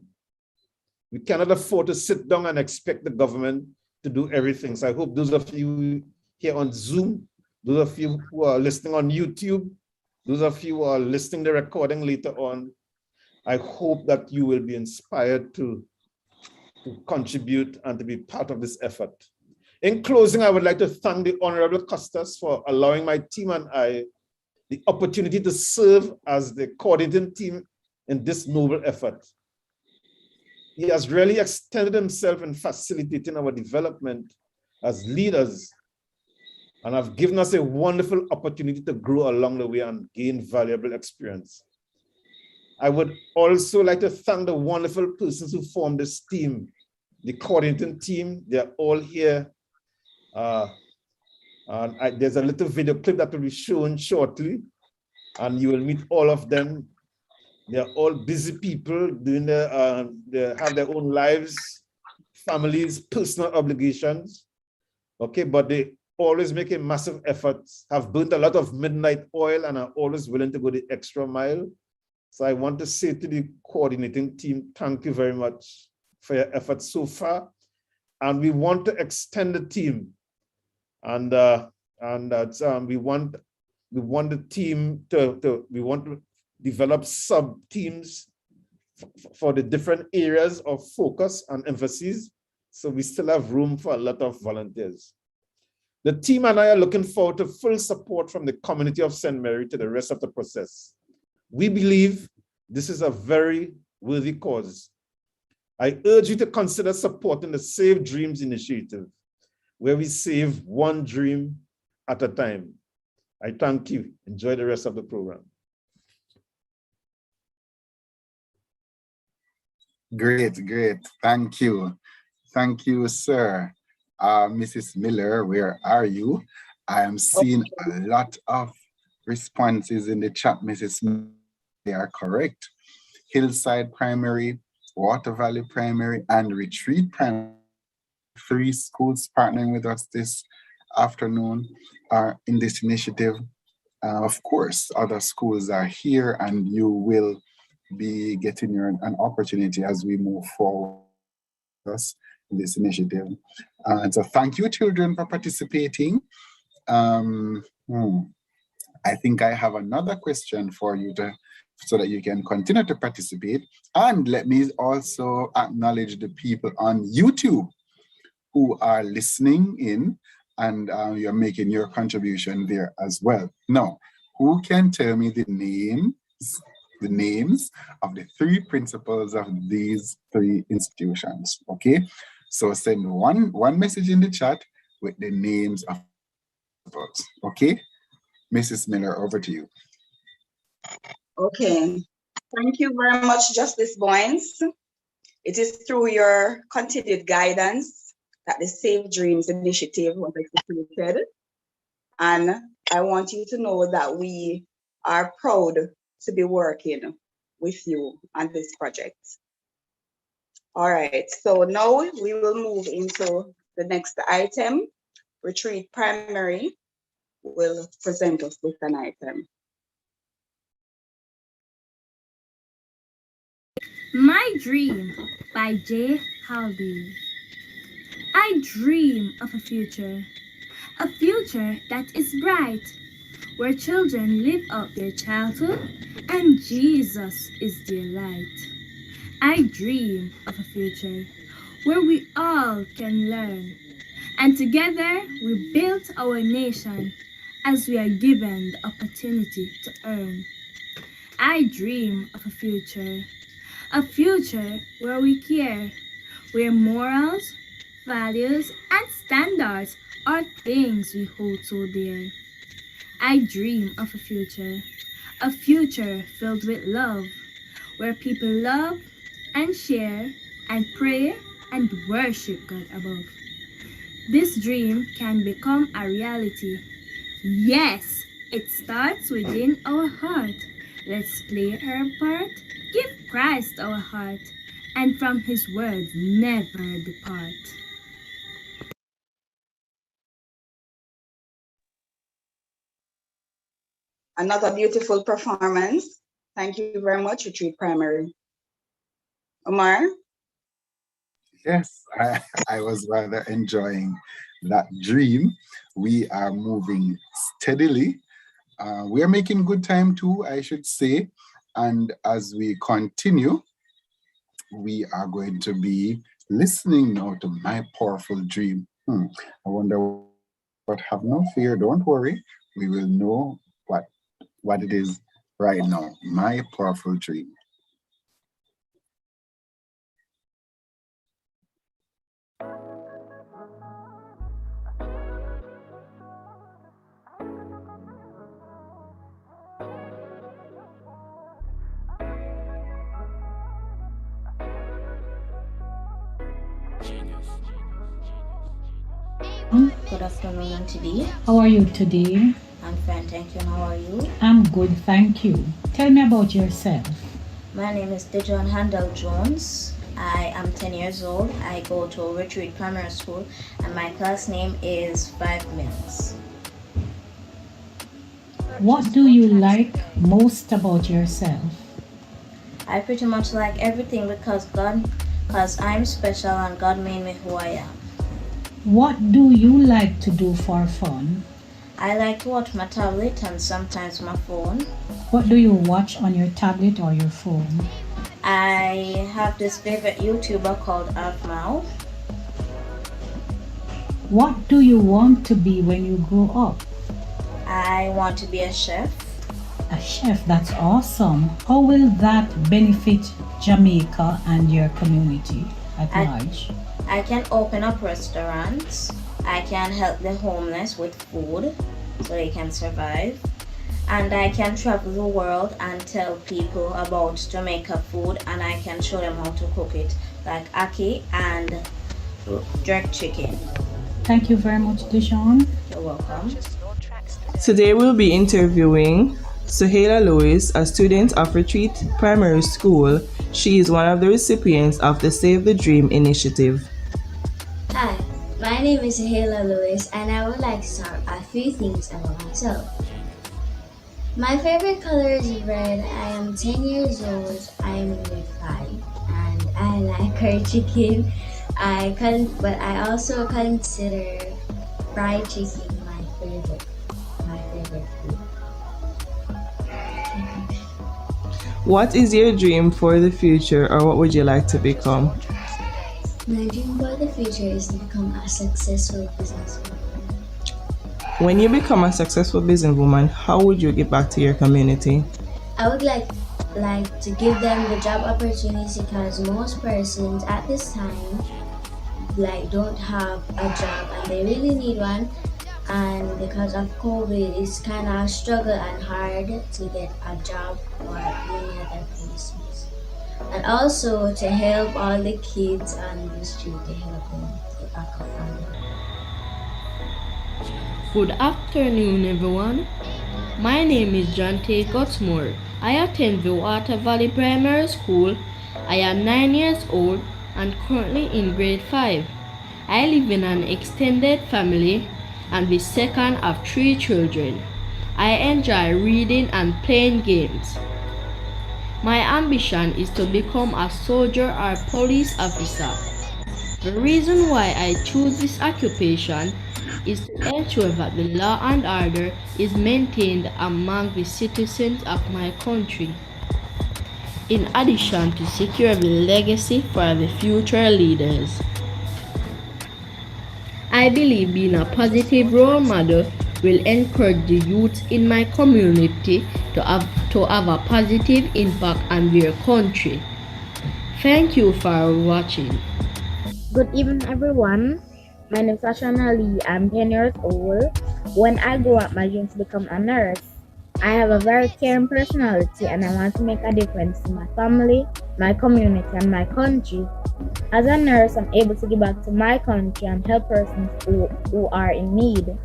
We cannot afford to sit down and expect the government to do everything. So I hope those of you here on Zoom, those of you who are listening on YouTube, those of you who are listening to the recording later on, I hope that you will be inspired to contribute and to be part of this effort. In closing, I would like to thank the Honorable Custos for allowing my team and I the opportunity to serve as the coordinating team in this noble effort. He has really extended himself in facilitating our development as leaders and have given us a wonderful opportunity to grow along the way and gain valuable experience. I would also like to thank the wonderful persons who formed this team, the coordinating team. They're all here. There's a little video clip that will be shown shortly, and you will meet all of them. They're all busy people doing they have their own lives, families, personal obligations. Okay, but they always make a massive effort, have burnt a lot of midnight oil, and are always willing to go the extra mile. So I want to say to the coordinating team, thank you very much for your efforts so far. And we want to extend the team. And we want the team we want to develop sub-teams for the different areas of focus and emphasis. So we still have room for a lot of volunteers. The team and I are looking forward to full support from the community of St. Mary to the rest of the process. We believe this is a very worthy cause. I urge you to consider supporting the Save Dreams initiative, where we save one dream at a time. I thank you. Enjoy the rest of the program. Great, great. Thank you. Thank you, sir. Mrs. Miller, where are you? I am seeing a lot of responses in the chat, Mrs. Miller. They are correct. Hillside Primary, Water Valley Primary, and Retreat Primary. 3 schools partnering with us this afternoon are in this initiative. Of course, other schools are here, and you will be getting an opportunity as we move forward in this initiative. And so thank you, children, for participating. I think I have another question for you so that you can continue to participate. And let me also acknowledge the people on YouTube who are listening in, and you're making your contribution there as well. Now, who can tell me the names of the 3 principals of these 3 institutions? Okay, so send one message in the chat with the names of principals. Okay, Mrs. Miller, over to you. Okay, thank you very much, Justice Boynes. It is through your continued guidance that the Save Dreams initiative was executed. And I want you to know that we are proud to be working with you on this project. All right, so now we will move into the next item. Retreat Primary will present us with an item. My Dream by J. Halby. I dream of a future that is bright, where children live out their childhood and Jesus is their light. I dream of a future where we all can learn, and together we build our nation as we are given the opportunity to earn. I dream of a future where we care, where morals, values, and standards are things we hold so dear. I dream of a future filled with love, where people love and share and pray and worship God above. This dream can become a reality. Yes, it starts within our heart. Let's play our part, give Christ our heart, and from his word never depart. Another beautiful performance. Thank you very much, Retreat Primary. Omar? Yes, I was rather enjoying that dream. We are moving steadily. We are making good time too, I should say. And as we continue, we are going to be listening now to My Powerful Dream. I wonder what, have no fear, don't worry. We will know what it is right now. My Powerful Dream. Good afternoon, Auntie D. How are you today? I'm fine, thank you. How are you? I'm good, thank you. Tell me about yourself. My name is Dejon Handel Jones. I am 10 years old. I go to Retreat Primary School, and my class name is 5 Mills. What do you like most about yourself? I pretty much like everything because I'm special and God made me who I am. What do you like to do for fun? I like to watch my tablet and sometimes my phone. What do you watch on your tablet or your phone? I have this favorite YouTuber called Alf Mao. What do you want to be when you grow up? I want to be a chef. A chef, that's awesome. How will that benefit Jamaica and your community at large? I can open up restaurants. I can help the homeless with food so they can survive. And I can travel the world and tell people about Jamaica food, and I can show them how to cook it, like ackee and jerk chicken. Thank you very much, Dijon. You're welcome. Today we'll be interviewing Suhaila Lewis, a student of Retreat Primary School. She is one of the recipients of the Save the Dream initiative. Hi, my name is Suhaila Lewis, and I would like to talk a few things about myself. My favorite color is red. I am 10 years old. I am in grade 5, and I like curry chicken. But I also consider fried chicken my favorite food. What is your dream for the future, or what would you like to become? My dream for the future is to become a successful businesswoman. When you become a successful businesswoman, how would you give back to your community? I would like to give them the job opportunities, because most persons at this time don't have a job and they really need one, and because of COVID it's kind of struggle and hard to get a job or any other places. And also to help all the kids on the street, to help them get back up on their feet. Good afternoon, everyone. My name is John T. Gutsmore. I attend the Water Valley Primary School. I am 9 years old and currently in grade 5. I live in an extended family and the second of 3 children. I enjoy reading and playing games. My ambition is to become a soldier or police officer. The reason why I choose this occupation is to ensure that the law and order is maintained among the citizens of my country, in addition to secure the legacy for the future leaders. I believe being a positive role model will encourage the youth in my community to have a positive impact on their country. Thank you for watching. Good evening, everyone. My name is Ashana Lee. I'm 10 years old. When I grow up, my dream is to become a nurse. I have a very caring personality, and I want to make a difference to my family, my community, and my country. As a nurse, I'm able to give back to my country and help persons who are in need.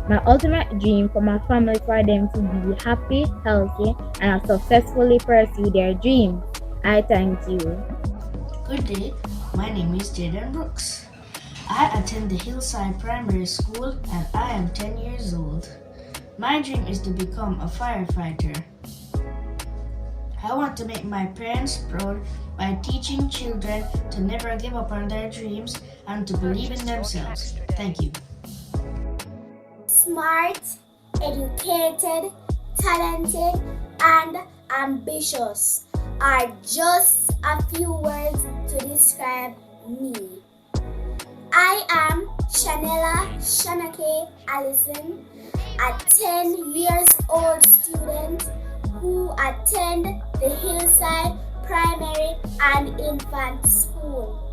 My ultimate dream for my family is for them to be happy, healthy, and successfully pursue their dreams. I thank you. Good day, my name is Jayden Brooks. I attend the Hillside Primary School and I am 10 years old. My dream is to become a firefighter. I want to make my parents proud by teaching children to never give up on their dreams and to believe in themselves. Thank you. Smart, educated, talented, and ambitious are just a few words to describe me. I am Shanella Shanake Allison, a 10 years old student who attend the Hillside Primary and Infant School.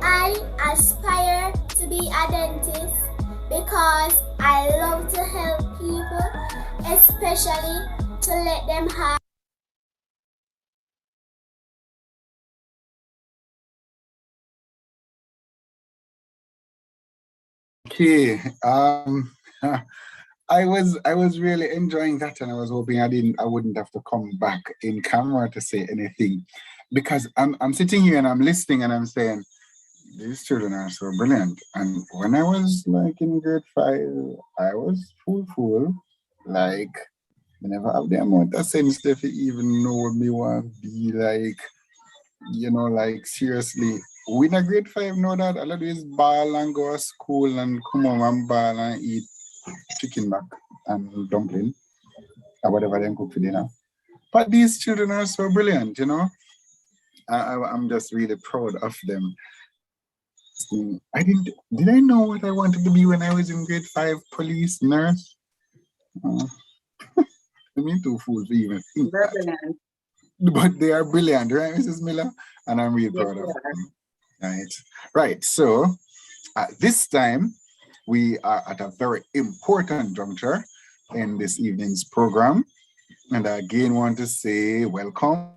I aspire to be a dentist because I love to help people, especially to let them have Okay. I was really enjoying that, and I was hoping I wouldn't have to come back in camera to say anything, because I'm sitting here and I'm listening and I'm saying these children are so brilliant. And when I was like in grade 5, I was full like I never have the amount of sense to even know what me want to be like, like seriously. We in a grade 5 know that all I do is ball and go to school and come home and ball and eat chicken back and dumpling or whatever they cook for dinner. But these children are so brilliant, I'm just really proud of them. Did I know what I wanted to be when I was in grade 5? Police, nurse? I mean, too fool to even think They're that. brilliant. But they are brilliant, right, Mrs. Miller? And I'm really Yes, proud of they are. them. Right. So at this time, we are at a very important juncture in this evening's program. And I again want to say welcome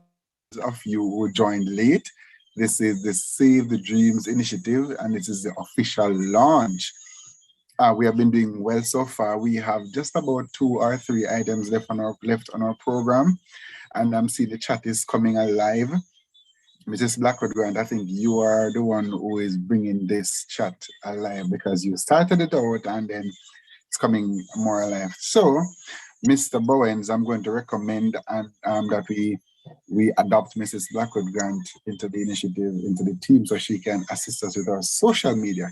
of you who joined late. This is the Save the Dreams initiative, and this is the official launch. We have been doing well so far. We have just about 2 or 3 items left on our program, and I'm seeing the chat is coming alive. Mrs. Blackwood Grant, I think you are the one who is bringing this chat alive because you started it out and then it's coming more alive. So, Mr. Bowens, I'm going to recommend that we adopt Mrs. Blackwood Grant into the initiative, into the team, so she can assist us with our social media.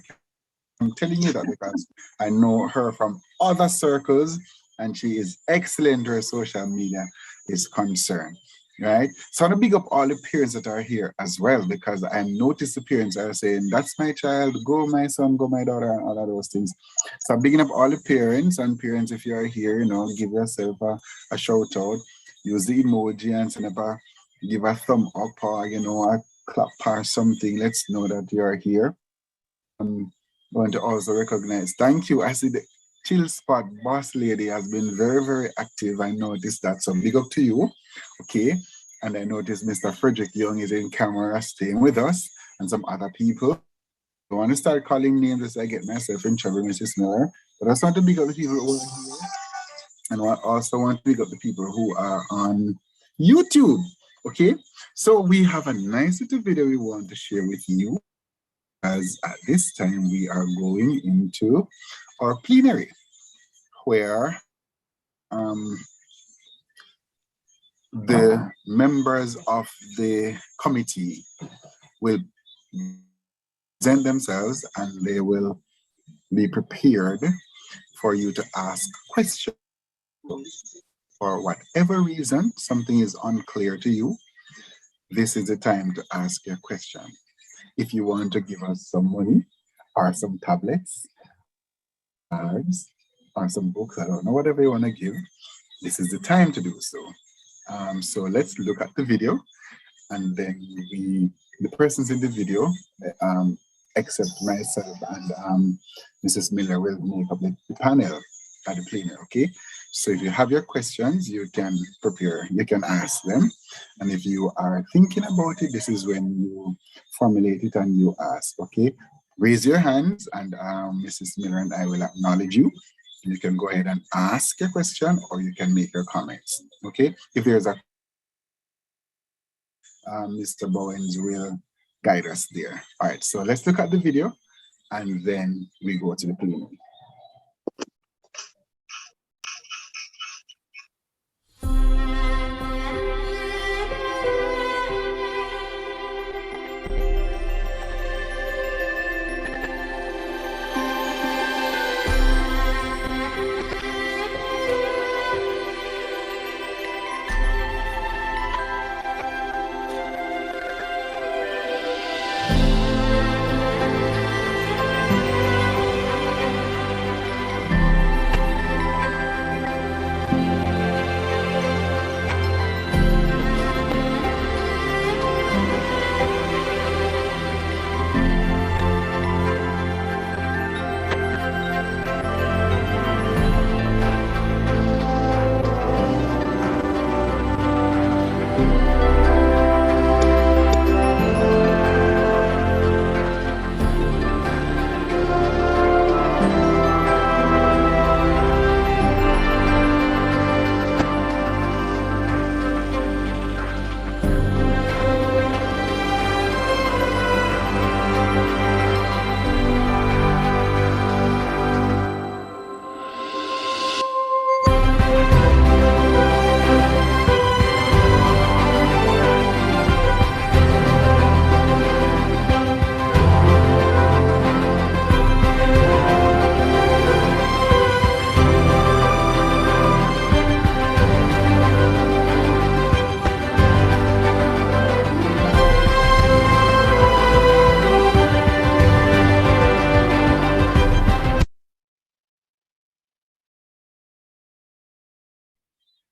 I'm telling you that because I know her from other circles and she is excellent where social media is concerned, right? So I want to big up all the parents that are here as well, because I noticed the parents are saying, that's my child, go my son, go my daughter, and all of those things. So I'm bigging up all the parents, and parents, if you are here, give yourself a shout out, use the emoji and send up give a thumb up or, a clap or something. Let's know that you are here. I'm going to also recognize, thank you. I see the Chill Spot Boss Lady has been very, very active. I noticed that, so big up to you. Okay. And I noticed Mr. Frederick Young is in camera staying with us and some other people. I want to start calling names as I get myself in trouble, Mrs. Miller. But I just want to big up the people over here. And I also want to big up the people who are on YouTube. Okay. So we have a nice little video we want to share with you. As at this time we are going into our plenary, where the members of the committee will present themselves and they will be prepared for you to ask questions. For whatever reason, something is unclear to you, this is the time to ask your question. If you want to give us some money or some tablets, cards, or some books, I don't know, whatever you want to give, this is the time to do so. So let's look at the video, and then the persons in the video, except myself and Mrs. Miller, will make up the panel at the plenary, okay? So if you have your questions, you can prepare, you can ask them. And if you are thinking about it, this is when you formulate it and you ask, okay? Raise your hands and Mrs. Miller and I will acknowledge you. You can go ahead and ask a question or you can make your comments, okay? If there's a Mr. Bowens will guide us there. All right, so let's look at the video and then we go to the plenary.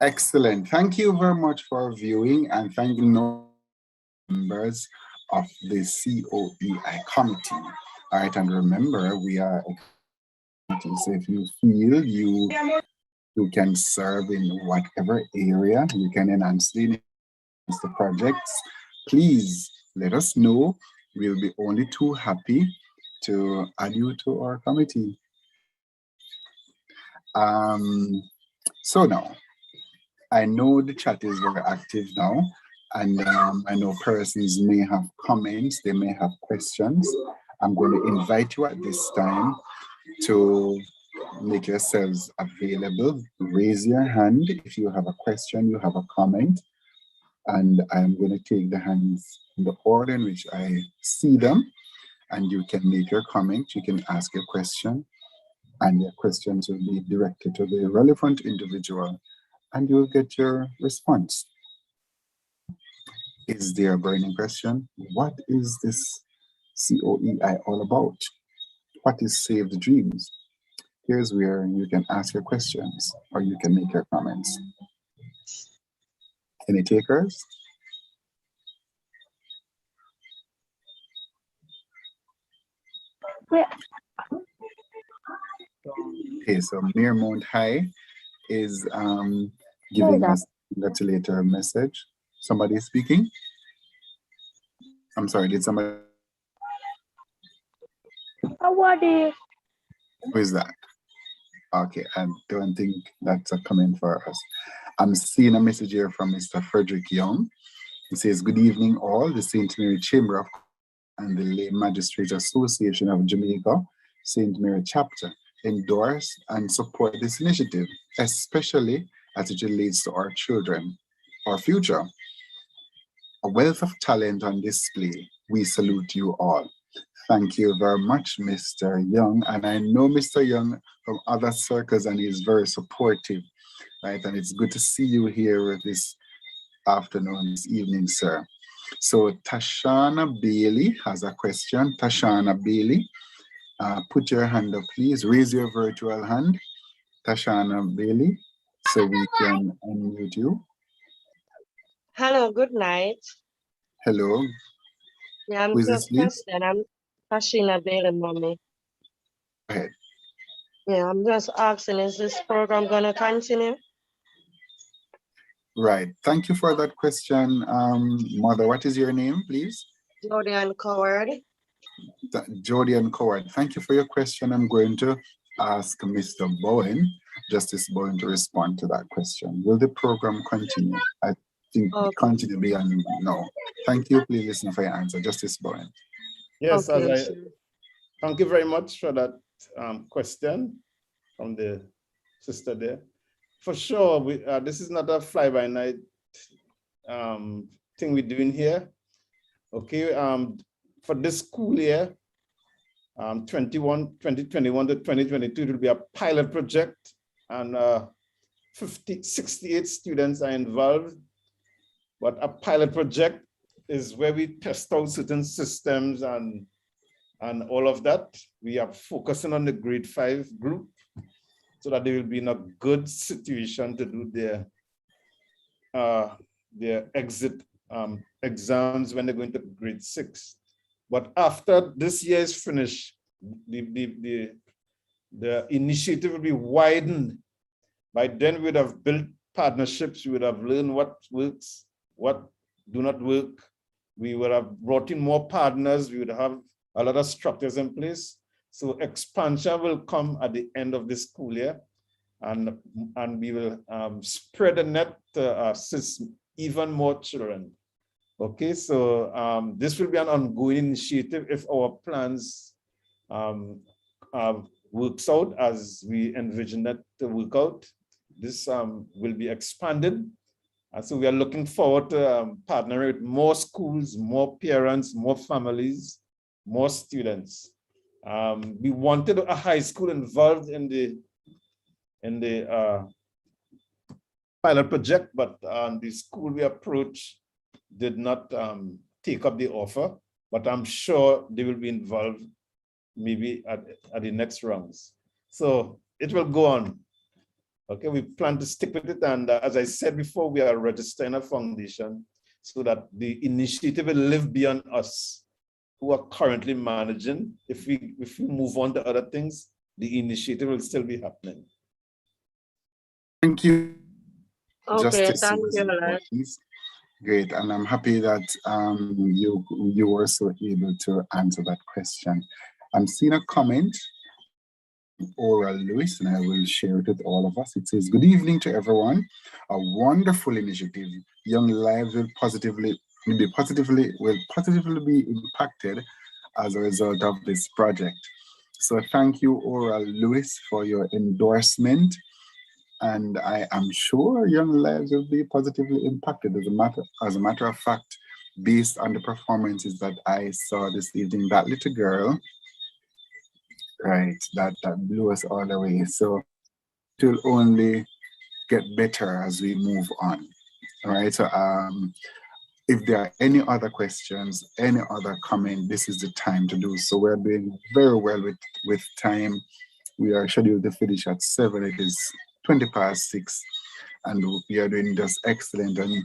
Excellent. Thank you very much for viewing, and thank you members of the COEI committee. All right, and remember, we are a committee, so if you feel you can serve in whatever area, you can enhance the projects, please let us know. We'll be only too happy to add you to our committee. So now, I know the chat is very active now, and I know persons may have comments, they may have questions. I'm going to invite you at this time to make yourselves available. Raise your hand if you have a question, you have a comment, and I'm going to take the hands in the order in which I see them, and you can make your comment, you can ask your question, and your questions will be directed to the relevant individual, and you'll get your response. Is there a burning question? What is this COEI all about? What is Save the Dreams? Here's where you can ask your questions or you can make your comments. Any takers? Okay, so Mirmont High is giving us a congratulatory message. Somebody is speaking? I'm sorry, did somebody? Who is that? Okay, I don't think that's a comment for us. I'm seeing a message here from Mr. Frederick Young. He says, good evening all, the St. Mary Chamber of and the Lay Magistrates Association of Jamaica, St. Mary Chapter, endorse and support this initiative, especially as it relates to our children, our future. A wealth of talent on display. We salute you all. Thank you very much, Mr. Young. And I know Mr. Young from other circles, and he's very supportive, right? And it's good to see you here this afternoon, this evening, sir. So Tashana Bailey has a question. Tashana Bailey, put your hand up, please. Raise your virtual hand, Tashana Bailey, so we can unmute you. Hello, good night. Hello. Yeah, I'm Who is this, just please? asking. I'm Tashina Bailey, mommy. Go ahead. Yeah, I'm just asking, is this program going to continue? Right. Thank you for that question, Mother. What is your name, please? Jordan Coward. Jordan Coward. Thank you for your question. I'm going to ask Mr. Bowen, Justice Bowen, to respond to that question. Will the program continue? I think continue beyond no. Thank you. Please listen for your answer. Justice Bowen. Yes, thank you very much for that question from the sister there. For sure, this is not a fly-by-night thing we're doing here. Okay, for this school year, 2021 to 2022, it will be a pilot project, and 68 students are involved. But a pilot project is where we test out certain systems and all of that. We are focusing on the grade 5 group so that they will be in a good situation to do their exit exams when they're going to grade 6. But after this year is finished, the initiative will be widened. By then we would have built partnerships, we would have learned what works, what do not work. We would have brought in more partners, we would have a lot of structures in place. So expansion will come at the end of this school year, and we will spread the net to assist even more children. Okay, so this will be an ongoing initiative if our plans works out as we envision that to work out. This will be expanded. And so we are looking forward to partnering with more schools, more parents, more families, more students. We wanted a high school involved in the pilot project, but the school we approached did not take up the offer, but I'm sure they will be involved maybe at the next rounds. So it will go on. Okay, we plan to stick with it. And as I said before, we are registering a foundation so that the initiative will live beyond us who are currently managing. If we move on to other things, the initiative will still be happening. Thank you, Okay, Justice thank you, Wesley Lord. Boyens. Great, and I'm happy that you were so able to answer that question. I'm seeing a comment, Oral Lewis, and I will share it with all of us. It says, "Good evening to everyone. A wonderful initiative. Young lives will positively be impacted as a result of this project." So thank you, Oral Lewis, for your endorsement. And I am sure young lives will be positively impacted. As a matter of fact, based on the performances that I saw this evening, that little girl, right, that blew us all away. So it will only get better as we move on. All right. So if there are any other questions, any other comment, this is the time to do so. We're doing very well with time. We are scheduled to finish at 7. It is 6:20, and we are doing just excellent. And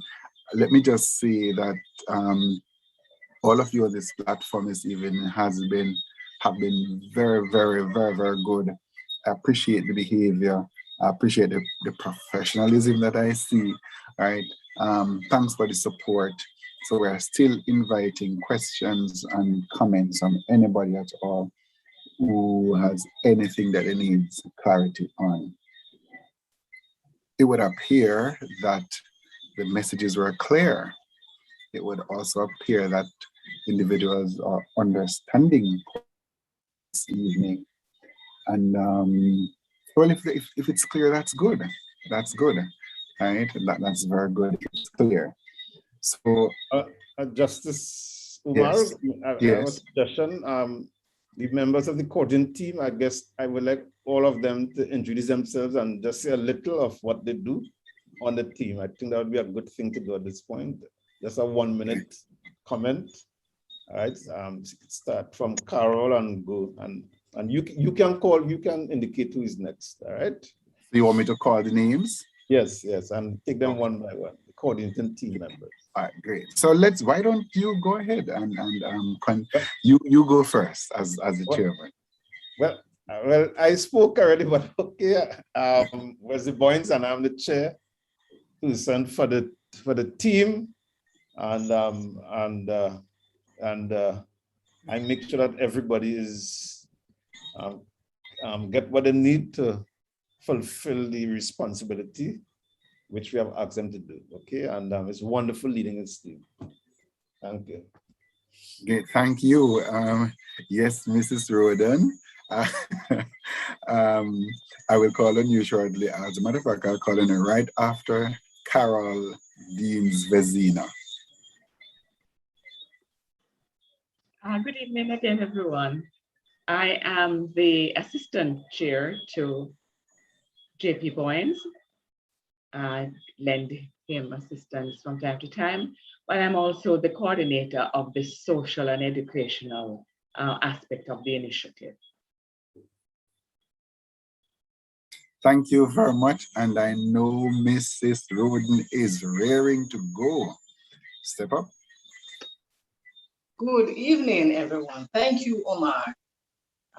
let me just say that all of you on this platform this evening have been very, very, very, very good. I appreciate the behavior. I appreciate the professionalism that I see. Right. Thanks for the support. So we're still inviting questions and comments from anybody at all who has anything that they need clarity on. It would appear that the messages were clear. It would also appear that individuals are understanding this evening. And well, if it's clear, that's good. That's good, right? That's very good. It's clear. So, Justice Umar, yes, I have a yes. suggestion. The members of the coordinating team, I guess I would like all of them to introduce themselves and just say a little of what they do on the team. I think that would be a good thing to do at this point. Just a 1-minute comment. All right. Start from Carol and go, and you can indicate who is next. All right. So you want me to call the names? Yes, and take them one by one. The coordinating team members. All right, great. So why don't you go ahead and you go first as the chairman. Well, I spoke already, but okay. Wesley Boyens, and I'm the chair person for the team, and I make sure that everybody is get what they need to fulfill the responsibility which we have asked them to do. Okay, and it's wonderful leading this team. Thank you. Okay, thank you. Yes, Mrs. Roden. I will call on you shortly. As a matter of fact, I'll call on you right after Carol Deans Vezina. Good evening again, everyone. I am the assistant chair to JP Boyens. I lend him assistance from time to time, but I'm also the coordinator of the social and educational aspect of the initiative. Thank you very much. And I know Mrs. Roden is raring to go. Step up. Good evening, everyone. Thank you, Omar.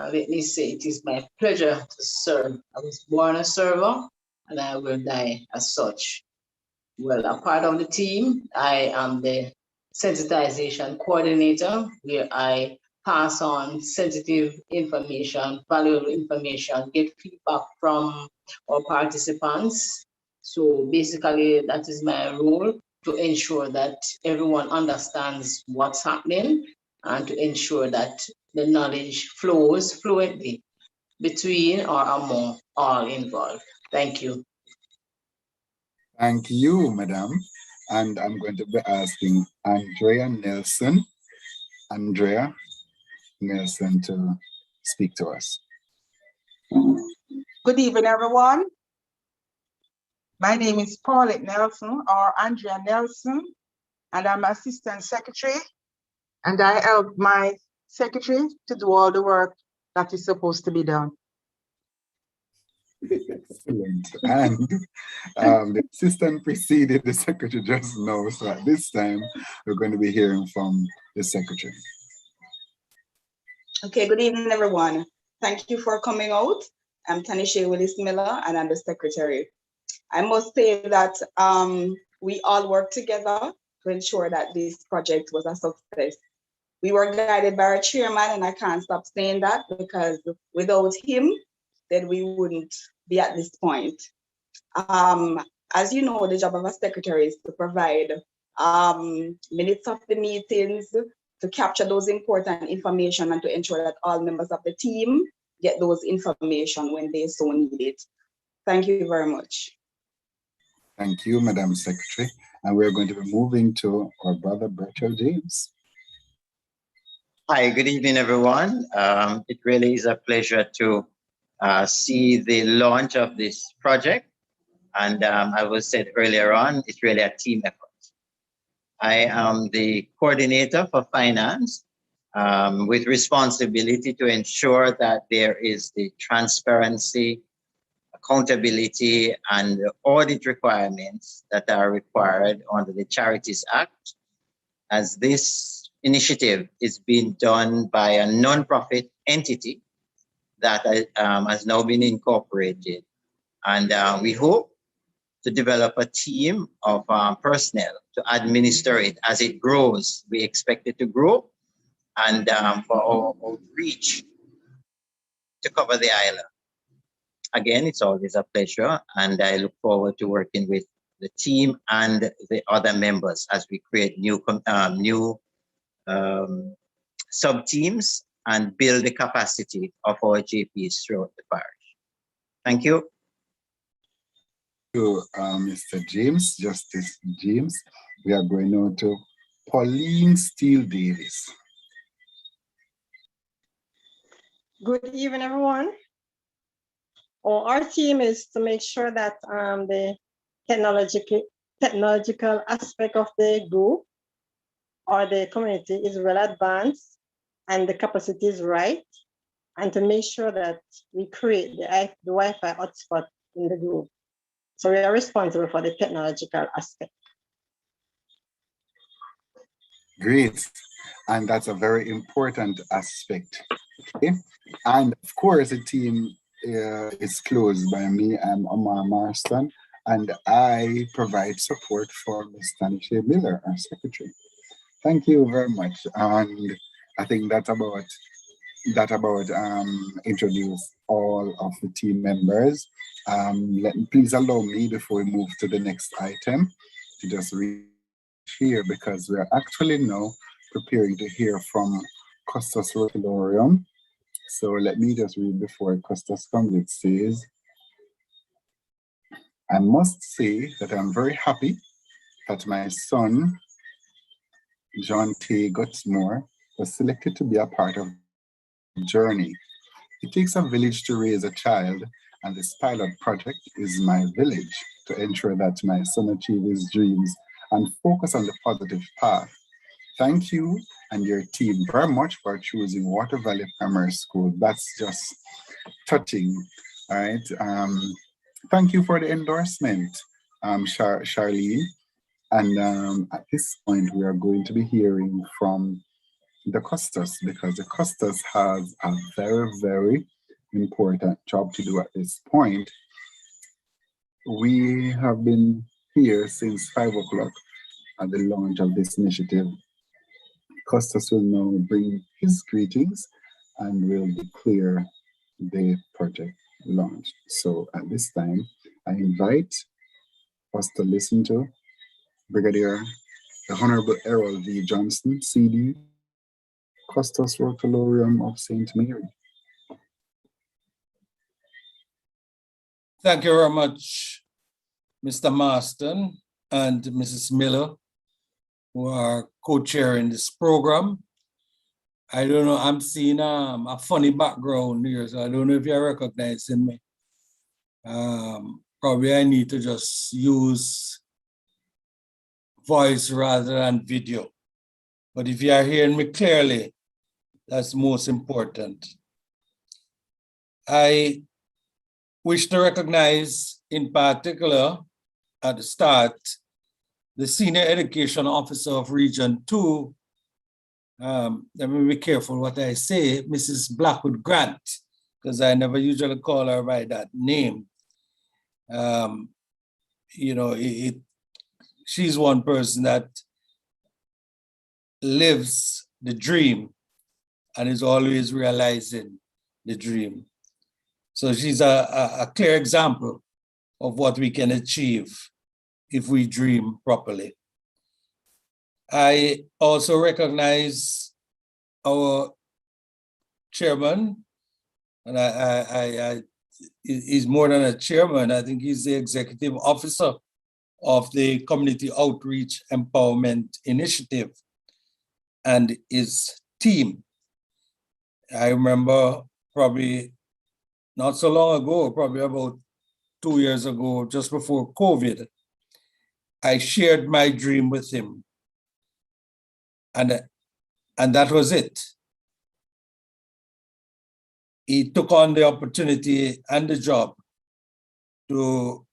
Let me say it is my pleasure to serve. I was born a server and I will die as such. Well, a part of the team, I am the sensitization coordinator, where I pass on sensitive information, valuable information, get feedback from our participants. So basically, that is my role, to ensure that everyone understands what's happening and to ensure that the knowledge flows fluently between or among all involved. Thank you. Thank you, Madam. And I'm going to be asking Andrea Nelson to speak to us. Good evening, everyone. My name is Paulette Nelson, or Andrea Nelson, and I'm Assistant Secretary, and I help my secretary to do all the work that is supposed to be done. Excellent. And the assistant preceded the secretary just now. So at this time, we're going to be hearing from the secretary. Okay, good evening, everyone. Thank you for coming out. I'm Tanisha Willis-Miller, and I'm the secretary. I must say that we all worked together to ensure that this project was a success. We were guided by our chairman, and I can't stop saying that because without him, then we wouldn't be at this point. As you know, the job of a secretary is to provide minutes of the meetings, to capture those important information and to ensure that all members of the team get those information when they so need it. Thank you very much. Thank you, Madam Secretary. And we're going to be moving to our brother, Bertrand James. Hi, good evening, everyone. It really is a pleasure to see the launch of this project. And I was said earlier on, it's really a team effort. I am the coordinator for finance with responsibility to ensure that there is the transparency, accountability, and audit requirements that are required under the Charities Act, as this initiative is being done by a non-profit entity that has now been incorporated. And we hope to develop a team of personnel to administer it as it grows. We expect it to grow, and for our outreach to cover the island. Again, it's always a pleasure, and I look forward to working with the team and the other members as we create new sub-teams and build the capacity of our JPs throughout the parish. Thank you. To Mr. James, Justice James. We are going on to Pauline Steele Davis. Good evening, everyone. Our team is to make sure that the technological aspect of the group or the community is well advanced and the capacity is right, and to make sure that we create the Wi-Fi hotspot in the group. So we are responsible for the technological aspect. Great. And that's a very important aspect. Okay? And of course, the team is closed by me. I'm Omar Marston, and I provide support for Ms. Tanisha Miller, our secretary. Thank you very much. And I think that about introduce all of the team members. Please allow me, before we move to the next item, to just read here, because we are actually now preparing to hear from Custos Rotulorium. So let me just read before Custos comes. It says, I must say that I'm very happy that my son, John T. Gutsmore, was selected to be a part of the journey. It takes a village to raise a child, and this pilot project is my village to ensure that my son achieves his dreams and focus on the positive path. Thank you and your team very much for choosing Water Valley Primary School. That's just touching, all right? Thank you for the endorsement, Charlene. And at this point, we are going to be hearing from the Custos, because the Custos has a very, very important job to do at this point. We have been here since 5 o'clock at the launch of this initiative. Custos will now bring his greetings and will declare the project launched. So at this time, I invite us to listen to Brigadier the Honorable Errol V. Johnson, CD, Custos Rotulorium of St. Mary. Thank you very much, Mr. Marston and Mrs. Miller, who are co-chairing this program. I don't know, I'm seeing a funny background here, so I don't know if you're recognizing me. Probably I need to just use voice rather than video. But if you are hearing me clearly, that's most important. I wish to recognize in particular at the start the Senior Education Officer of Region 2. Let me be careful what I say, Mrs. Blackwood Grant, because I never usually call her by that name. You know, she's one person that lives the dream and is always realizing the dream. So she's a clear example of what we can achieve if we dream properly. I also recognize our chairman, and he's more than a chairman. I think he's the executive officer of the Community Outreach Empowerment Initiative and his team. I remember probably not so long ago, probably about 2 years ago, just before COVID, I shared my dream with him. And that was it. He took on the opportunity and the job to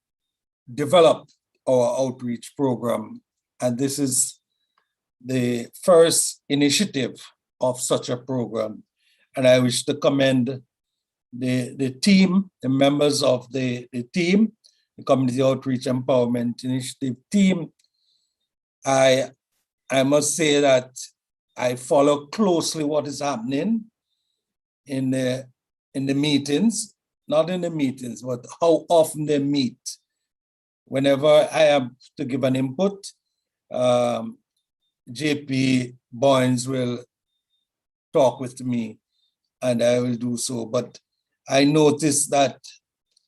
develop our outreach program. And this is the first initiative of such a program. And I wish to commend the team, the members of the team, the Community Outreach Empowerment Initiative team. I must say that I follow closely what is happening in the meetings, not in the meetings, but how often they meet. Whenever I have to give an input, JP Boynes will talk with me and I will do so. But I notice that,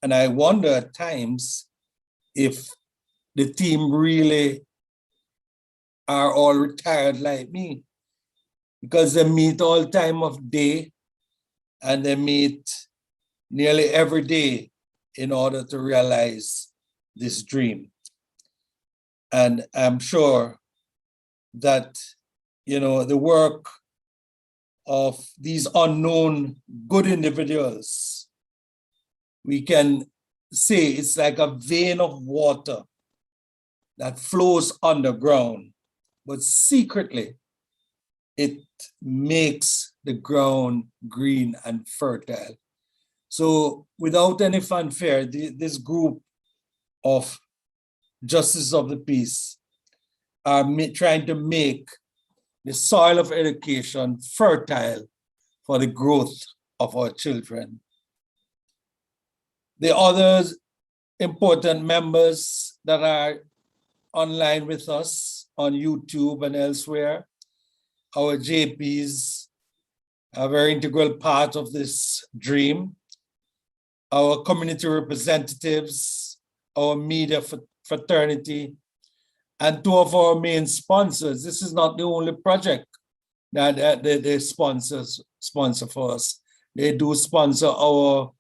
and I wonder at times if the team really are all retired like me, because they meet all time of day and they meet nearly every day in order to realize this dream. And I'm sure that, you know, the work of these unknown good individuals, we can say it's like a vein of water that flows underground, but secretly it makes the ground green and fertile. So without any fanfare, this group of justices of the peace are trying to make the soil of education fertile for the growth of our children. The other important members that are online with us on YouTube and elsewhere, our JPs, a very integral part of this dream, our community representatives, our media fraternity, and two of our main sponsors. This is not the only project that they sponsor for us. They do sponsor our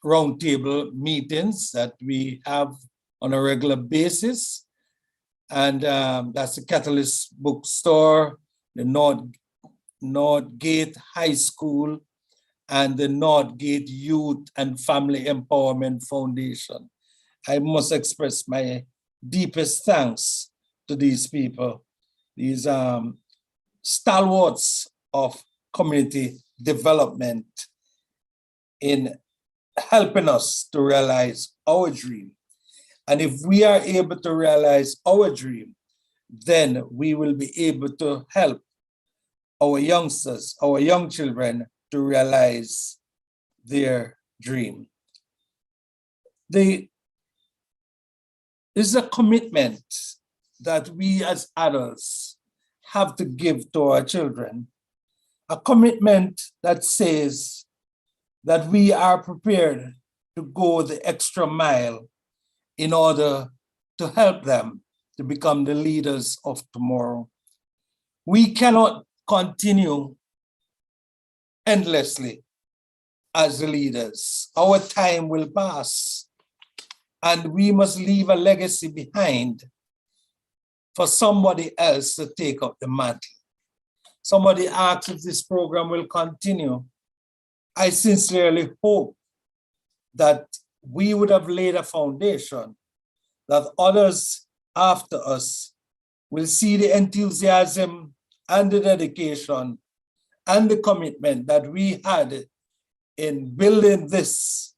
roundtable meetings that we have on a regular basis. And that's the Catalyst Bookstore, the Northgate High School, and the Northgate Youth and Family Empowerment Foundation. I must express my deepest thanks to these people, these stalwarts of community development in helping us to realize our dream. And if we are able to realize our dream, then we will be able to help our youngsters, our young children to realize their dream. This is a commitment that we as adults have to give to our children, a commitment that says that we are prepared to go the extra mile in order to help them to become the leaders of tomorrow. We cannot continue endlessly as the leaders. Our time will pass, and we must leave a legacy behind for somebody else to take up the mantle. Somebody asked if this program will continue. I sincerely hope that we would have laid a foundation that others after us will see the enthusiasm and the dedication and the commitment that we had in building this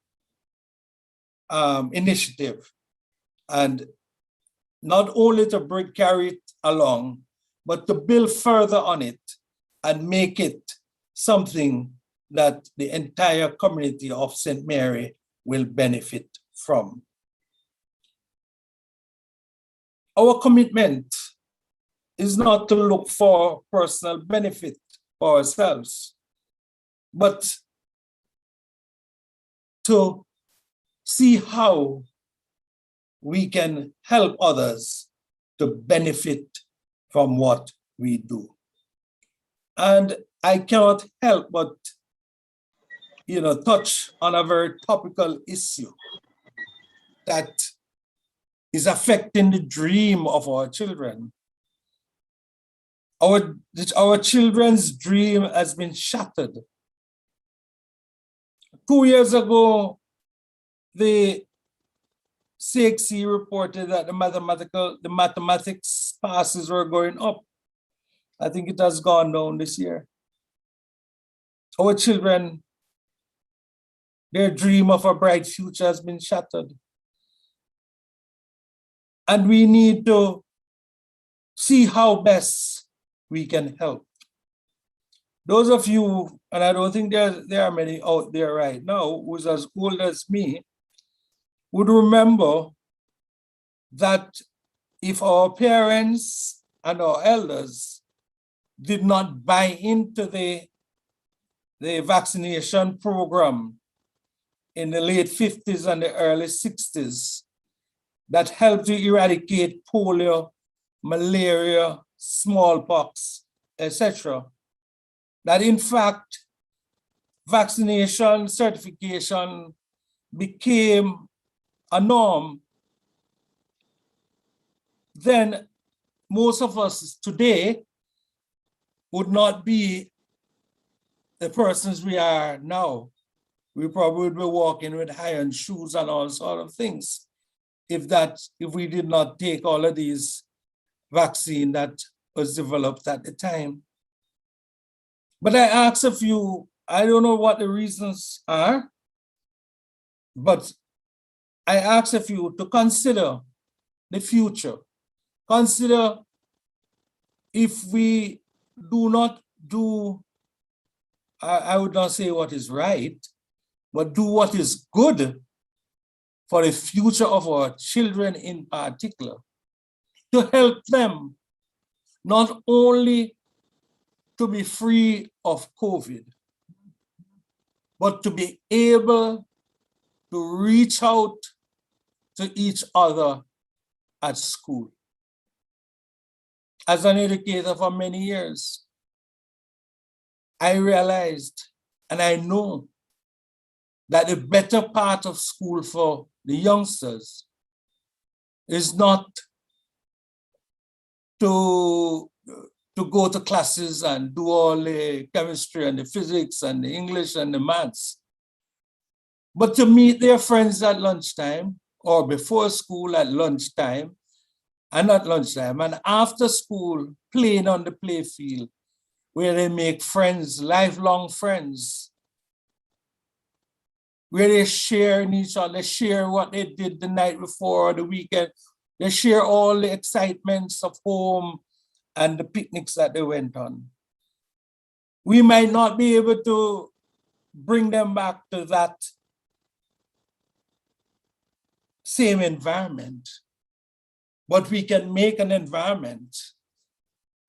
initiative, and not only to carry it along, but to build further on it and make it something that the entire community of St. Mary will benefit from. Our commitment is not to look for personal benefit for ourselves, but to see how we can help others to benefit from what we do. And I cannot help but, touch on a very topical issue that is affecting the dream of our children. Our children's dream has been shattered. 2 years ago, the CXC reported that the mathematics passes were going up. I think it has gone down this year. Our children, their dream of a bright future has been shattered. And we need to see how best we can help. Those of you, and I don't think there are many out there right now who's as old as me, would remember that if our parents and our elders did not buy into the vaccination program in the late 50s and the early 60s that helped to eradicate polio, malaria, smallpox, etc., that in fact, vaccination certification became a norm, then most of us today would not be the persons we are now. We probably would be walking with iron shoes and all sort of things if we did not take all of these vaccine that was developed at the time. But I ask of you, I don't know what the reasons are, but I ask of you to consider the future. Consider if we do not do, I would not say what is right, but do what is good for the future of our children in particular, to help them not only to be free of COVID, but to be able to reach out to each other at school. As an educator for many years, I realized and I know that the better part of school for the youngsters is not to go to classes and do all the chemistry and the physics and the English and the maths, but to meet their friends at lunchtime or before school at lunchtime and at lunchtime and after school playing on the play field where they make friends, lifelong friends, where they share in each other, they share what they did the night before or the weekend. They share all the excitements of home and the picnics that they went on. We might not be able to bring them back to that same environment, but we can make an environment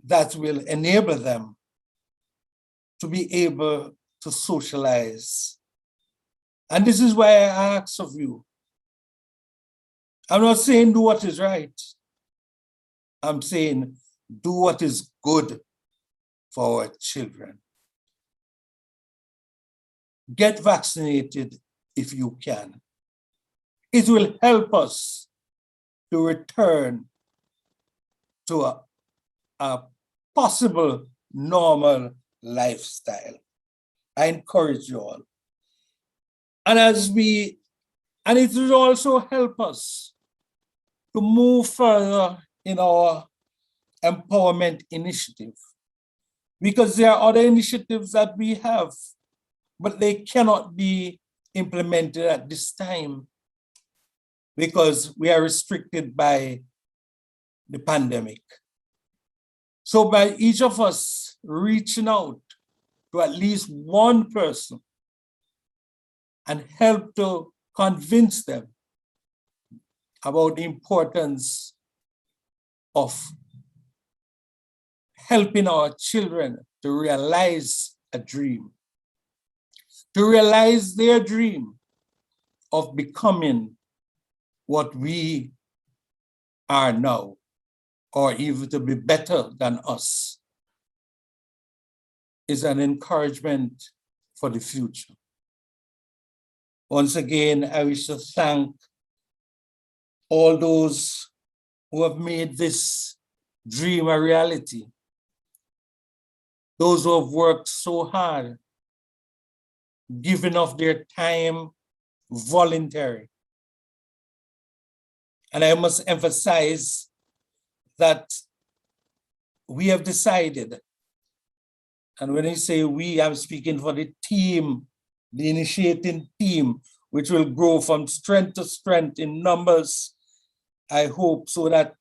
that will enable them to be able to socialize. And this is why I ask of you. I'm not saying do what is right. I'm saying do what is good for our children. Get vaccinated if you can. It will help us to return to a possible normal lifestyle. I encourage you all. And as we And it will also help us to move further in our empowerment initiative, because there are other initiatives that we have, but they cannot be implemented at this time because we are restricted by the pandemic. So by each of us reaching out to at least one person and help to convince them about the importance of helping our children to realize a dream, to realize their dream of becoming what we are now, or even to be better than us, is an encouragement for the future. Once again, I wish to thank all those who have made this dream a reality, those who have worked so hard, giving of their time voluntary. And I must emphasize that we have decided, and when I say we, I'm speaking for the team, the initiating team, which will grow from strength to strength in numbers, I hope, so that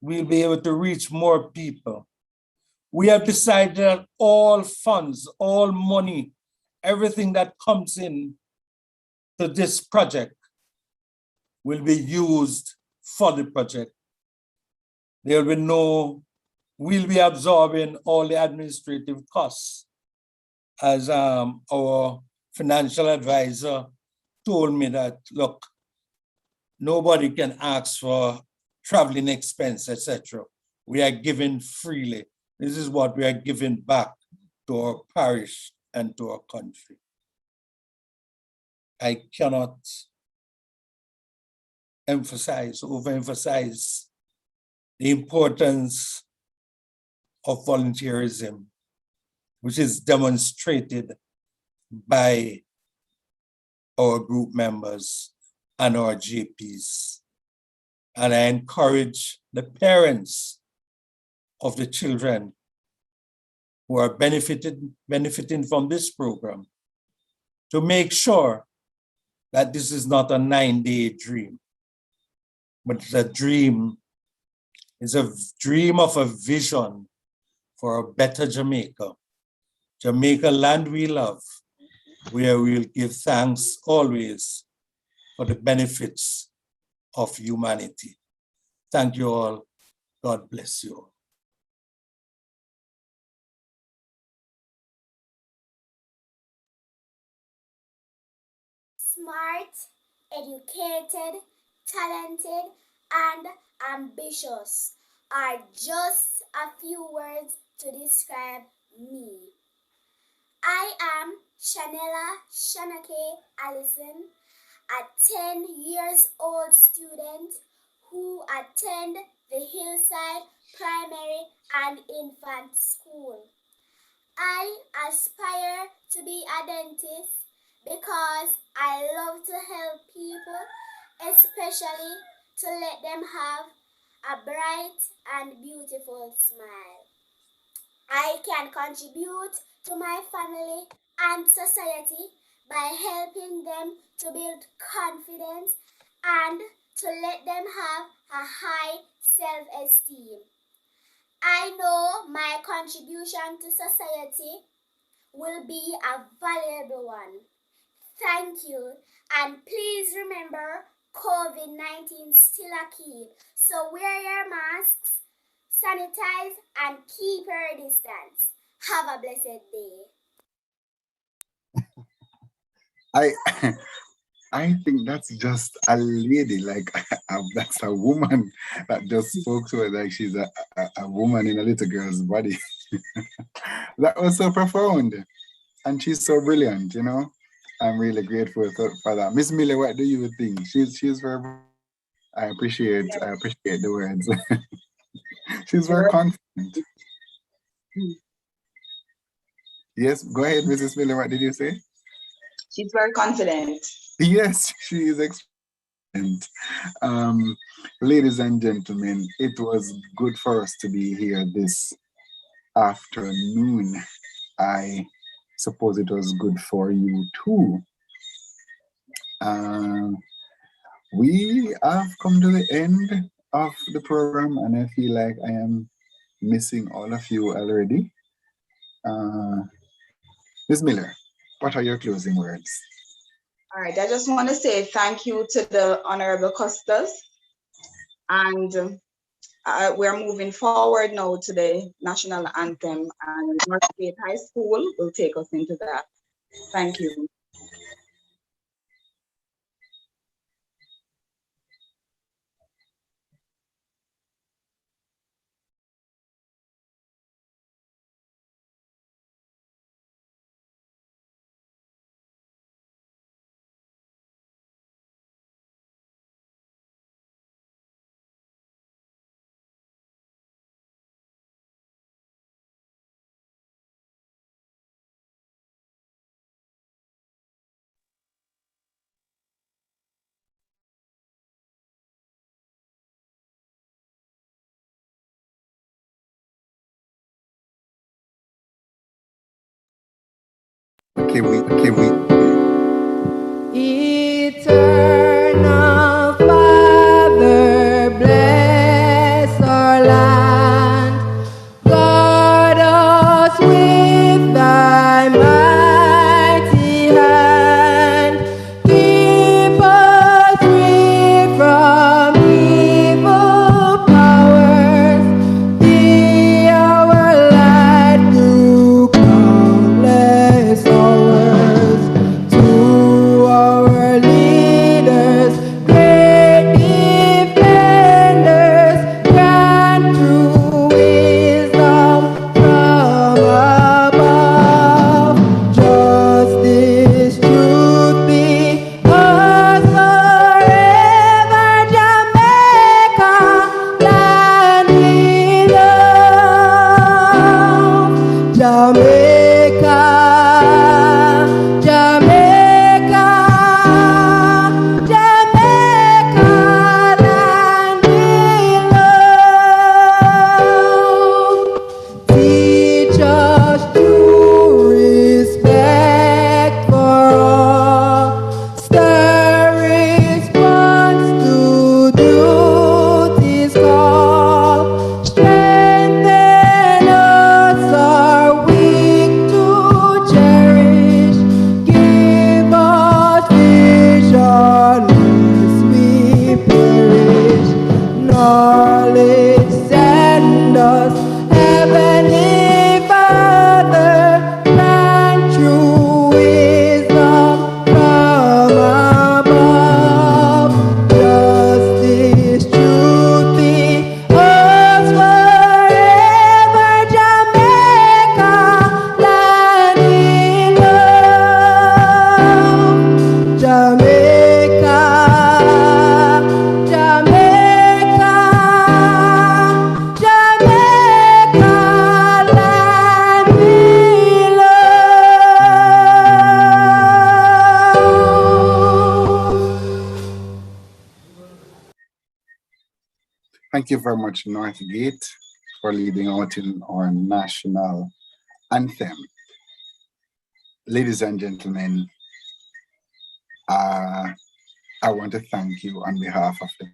we'll be able to reach more people. We have decided that all funds, all money, everything that comes in to this project will be used for the project. There will be we'll be absorbing all the administrative costs. As our financial advisor told me that, look, nobody can ask for traveling expense, etc. We are giving freely. This is what we are giving back to our parish and to our country. I cannot overemphasize the importance of volunteerism, which is demonstrated by our group members and our JPs. And I encourage the parents of the children who are benefiting from this program to make sure that this is not a 9-day dream, but it's a dream. It's a dream of a vision for a better Jamaica, Jamaica land we love, where we'll give thanks always for the benefits of humanity. Thank you all. God bless you all. Smart, educated, talented, and ambitious are just a few words to describe me. I am Shanella Shanake Allison, a 10 years old student who attend the Hillside Primary and Infant School. I aspire to be a dentist because I love to help people, especially to let them have a bright and beautiful smile. I can contribute to my family and society by helping them to build confidence and to let them have a high self-esteem. I know my contribution to society will be a valuable one. Thank you, and please remember COVID-19 still a key, so wear your masks, sanitize, and keep your distance. Have a blessed day. I think that's just a lady, like that's a woman that just spoke to her like she's a woman in a little girl's body. That was so profound, and she's so brilliant, you know. I'm really grateful for that. Miss Miller, what do you think? She's very. I appreciate the words. She's very confident. Yes, go ahead, Mrs. Miller. What did you say? She's very confident. Yes, she is excellent. Ladies and gentlemen, it was good for us to be here this afternoon. I suppose it was good for you too. We have come to the end of the program, and I feel like I am missing all of you already. Ms. Miller, what are your closing words? All right, I just want to say thank you to the Honorable Custos. And we're moving forward now to the national anthem, and Northgate High School will take us into that. Thank you. Okay, we. Eternal Father, bless our land. Guard us with thy mighty hand. Keep us free from evil powers. Be our light through countless hours. To our leaders, great defenders, grant true wisdom from above. Justice, truth be us forever, Jamaica, land we love. Jamaica, Jamaica, Jamaica, land we love. Teach us to respect for all. Stir response to duty's call. Strengthen us, our weak to cherish. Give us vision lest we perish. Knowledge send us, Heavenly Father, grant true wisdom from above. Justice, truth be us forever, Jamaica, land we love. Jamaica, Jamaica, Jamaica, land we love. Thank you very much, Northgate, for leading out in our national anthem. Ladies and gentlemen, I want to thank you on behalf of the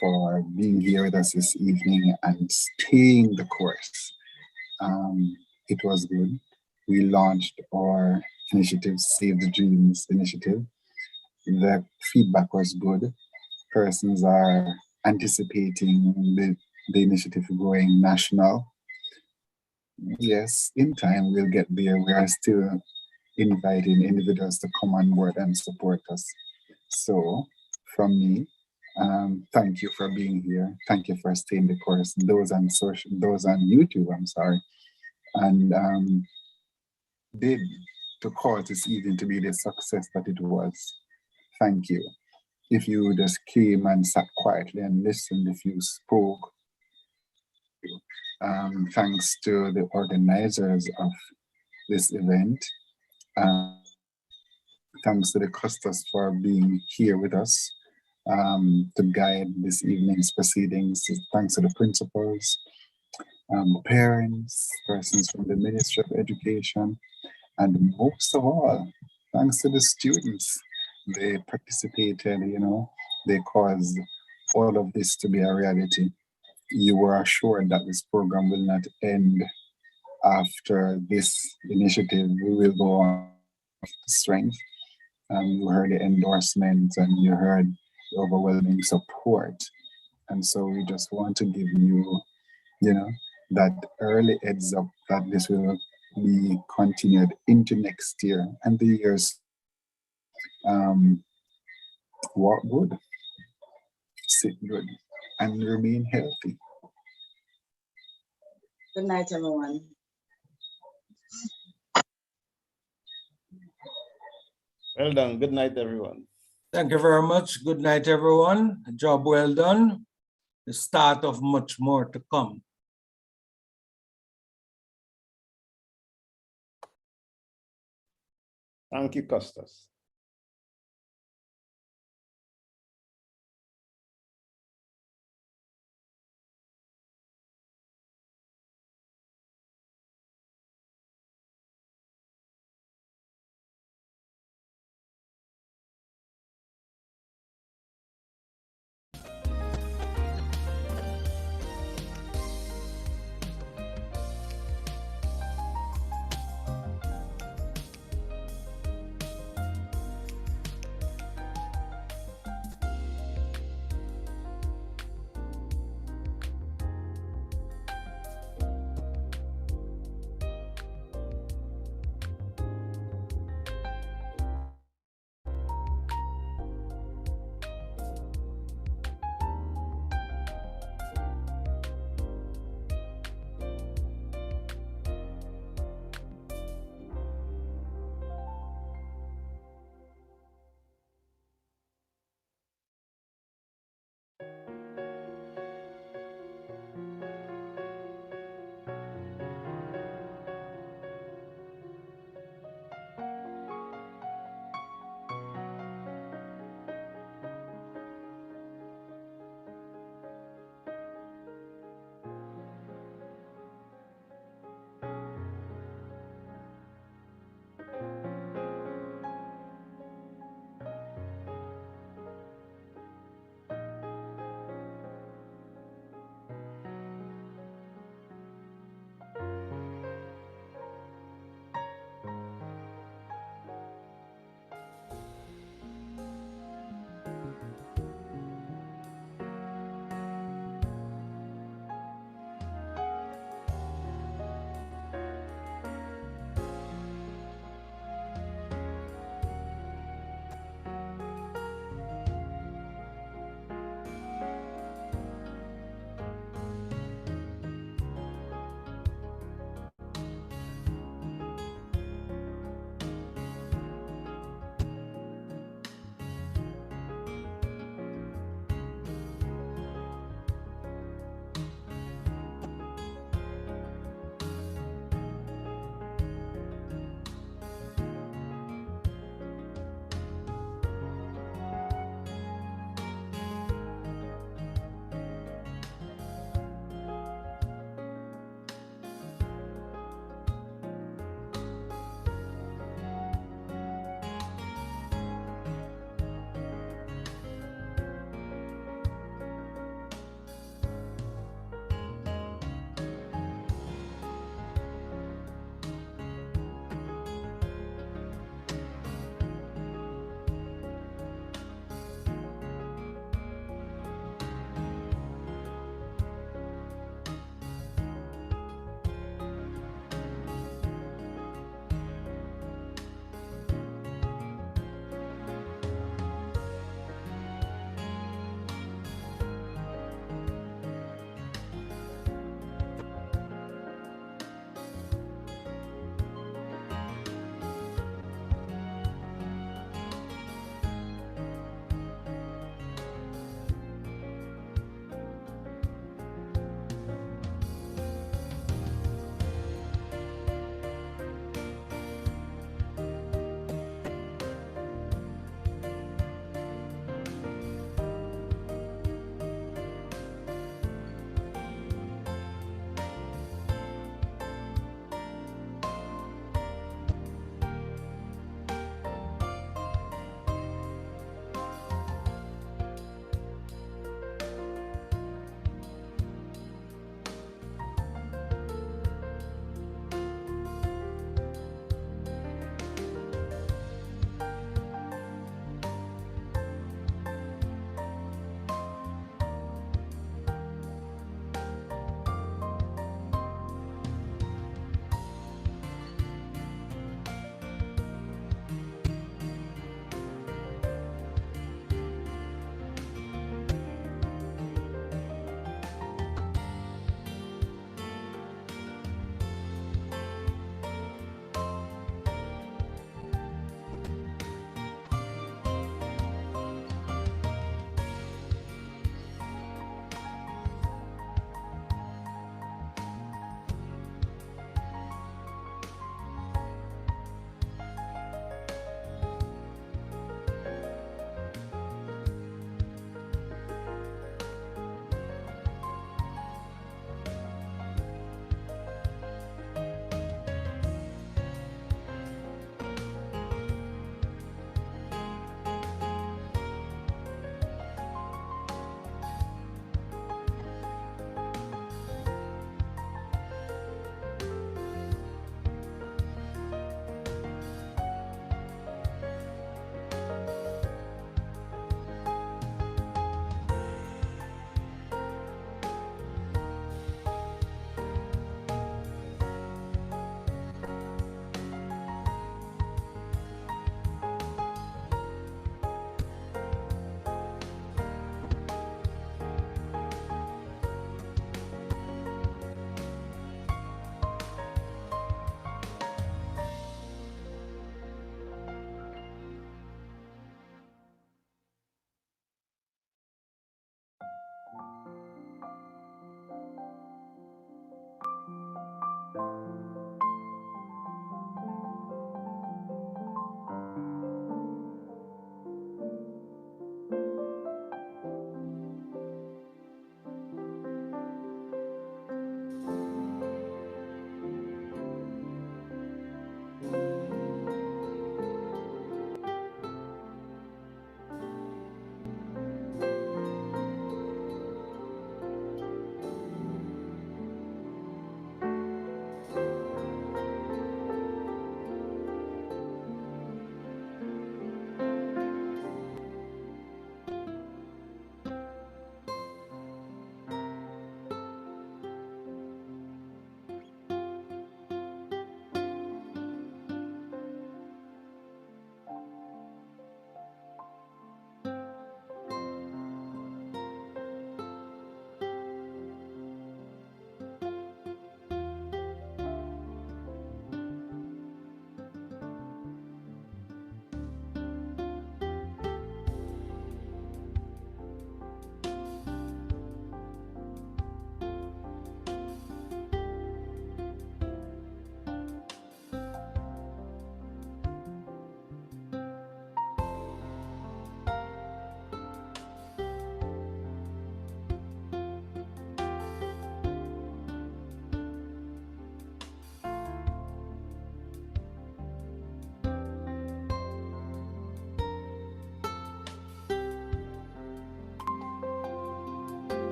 for being here with us this evening and staying the course. It was good. We launched our initiative, Save the Dreams initiative. The feedback was good. Persons are anticipating the initiative going national. Yes, in time we'll get there. We are still inviting individuals to come on board and support us. So, from me, thank you for being here. Thank you for staying the course. Those on YouTube, I'm sorry, and did to cause this evening to be the success that it was. Thank you. If you just came and sat quietly and listened, if you spoke, thanks to the organizers of this event. Thanks to the Custos for being here with us to guide this evening's proceedings. Thanks to the principals, parents, persons from the Ministry of Education, and most of all, thanks to the students. They participated, you know, they caused all of this to be a reality. You were assured that this program will not end after this initiative. We will go on to strength. You heard the endorsements and you heard the overwhelming support. And so we just want to give you, you know, that early heads up that this will be continued into next year and the years. Walk good, sit good, and remain healthy. Good night, everyone. Well done. Good night, everyone. Thank you very much. Good night, everyone. A job well done. The start of much more to come. Thank you, Custos.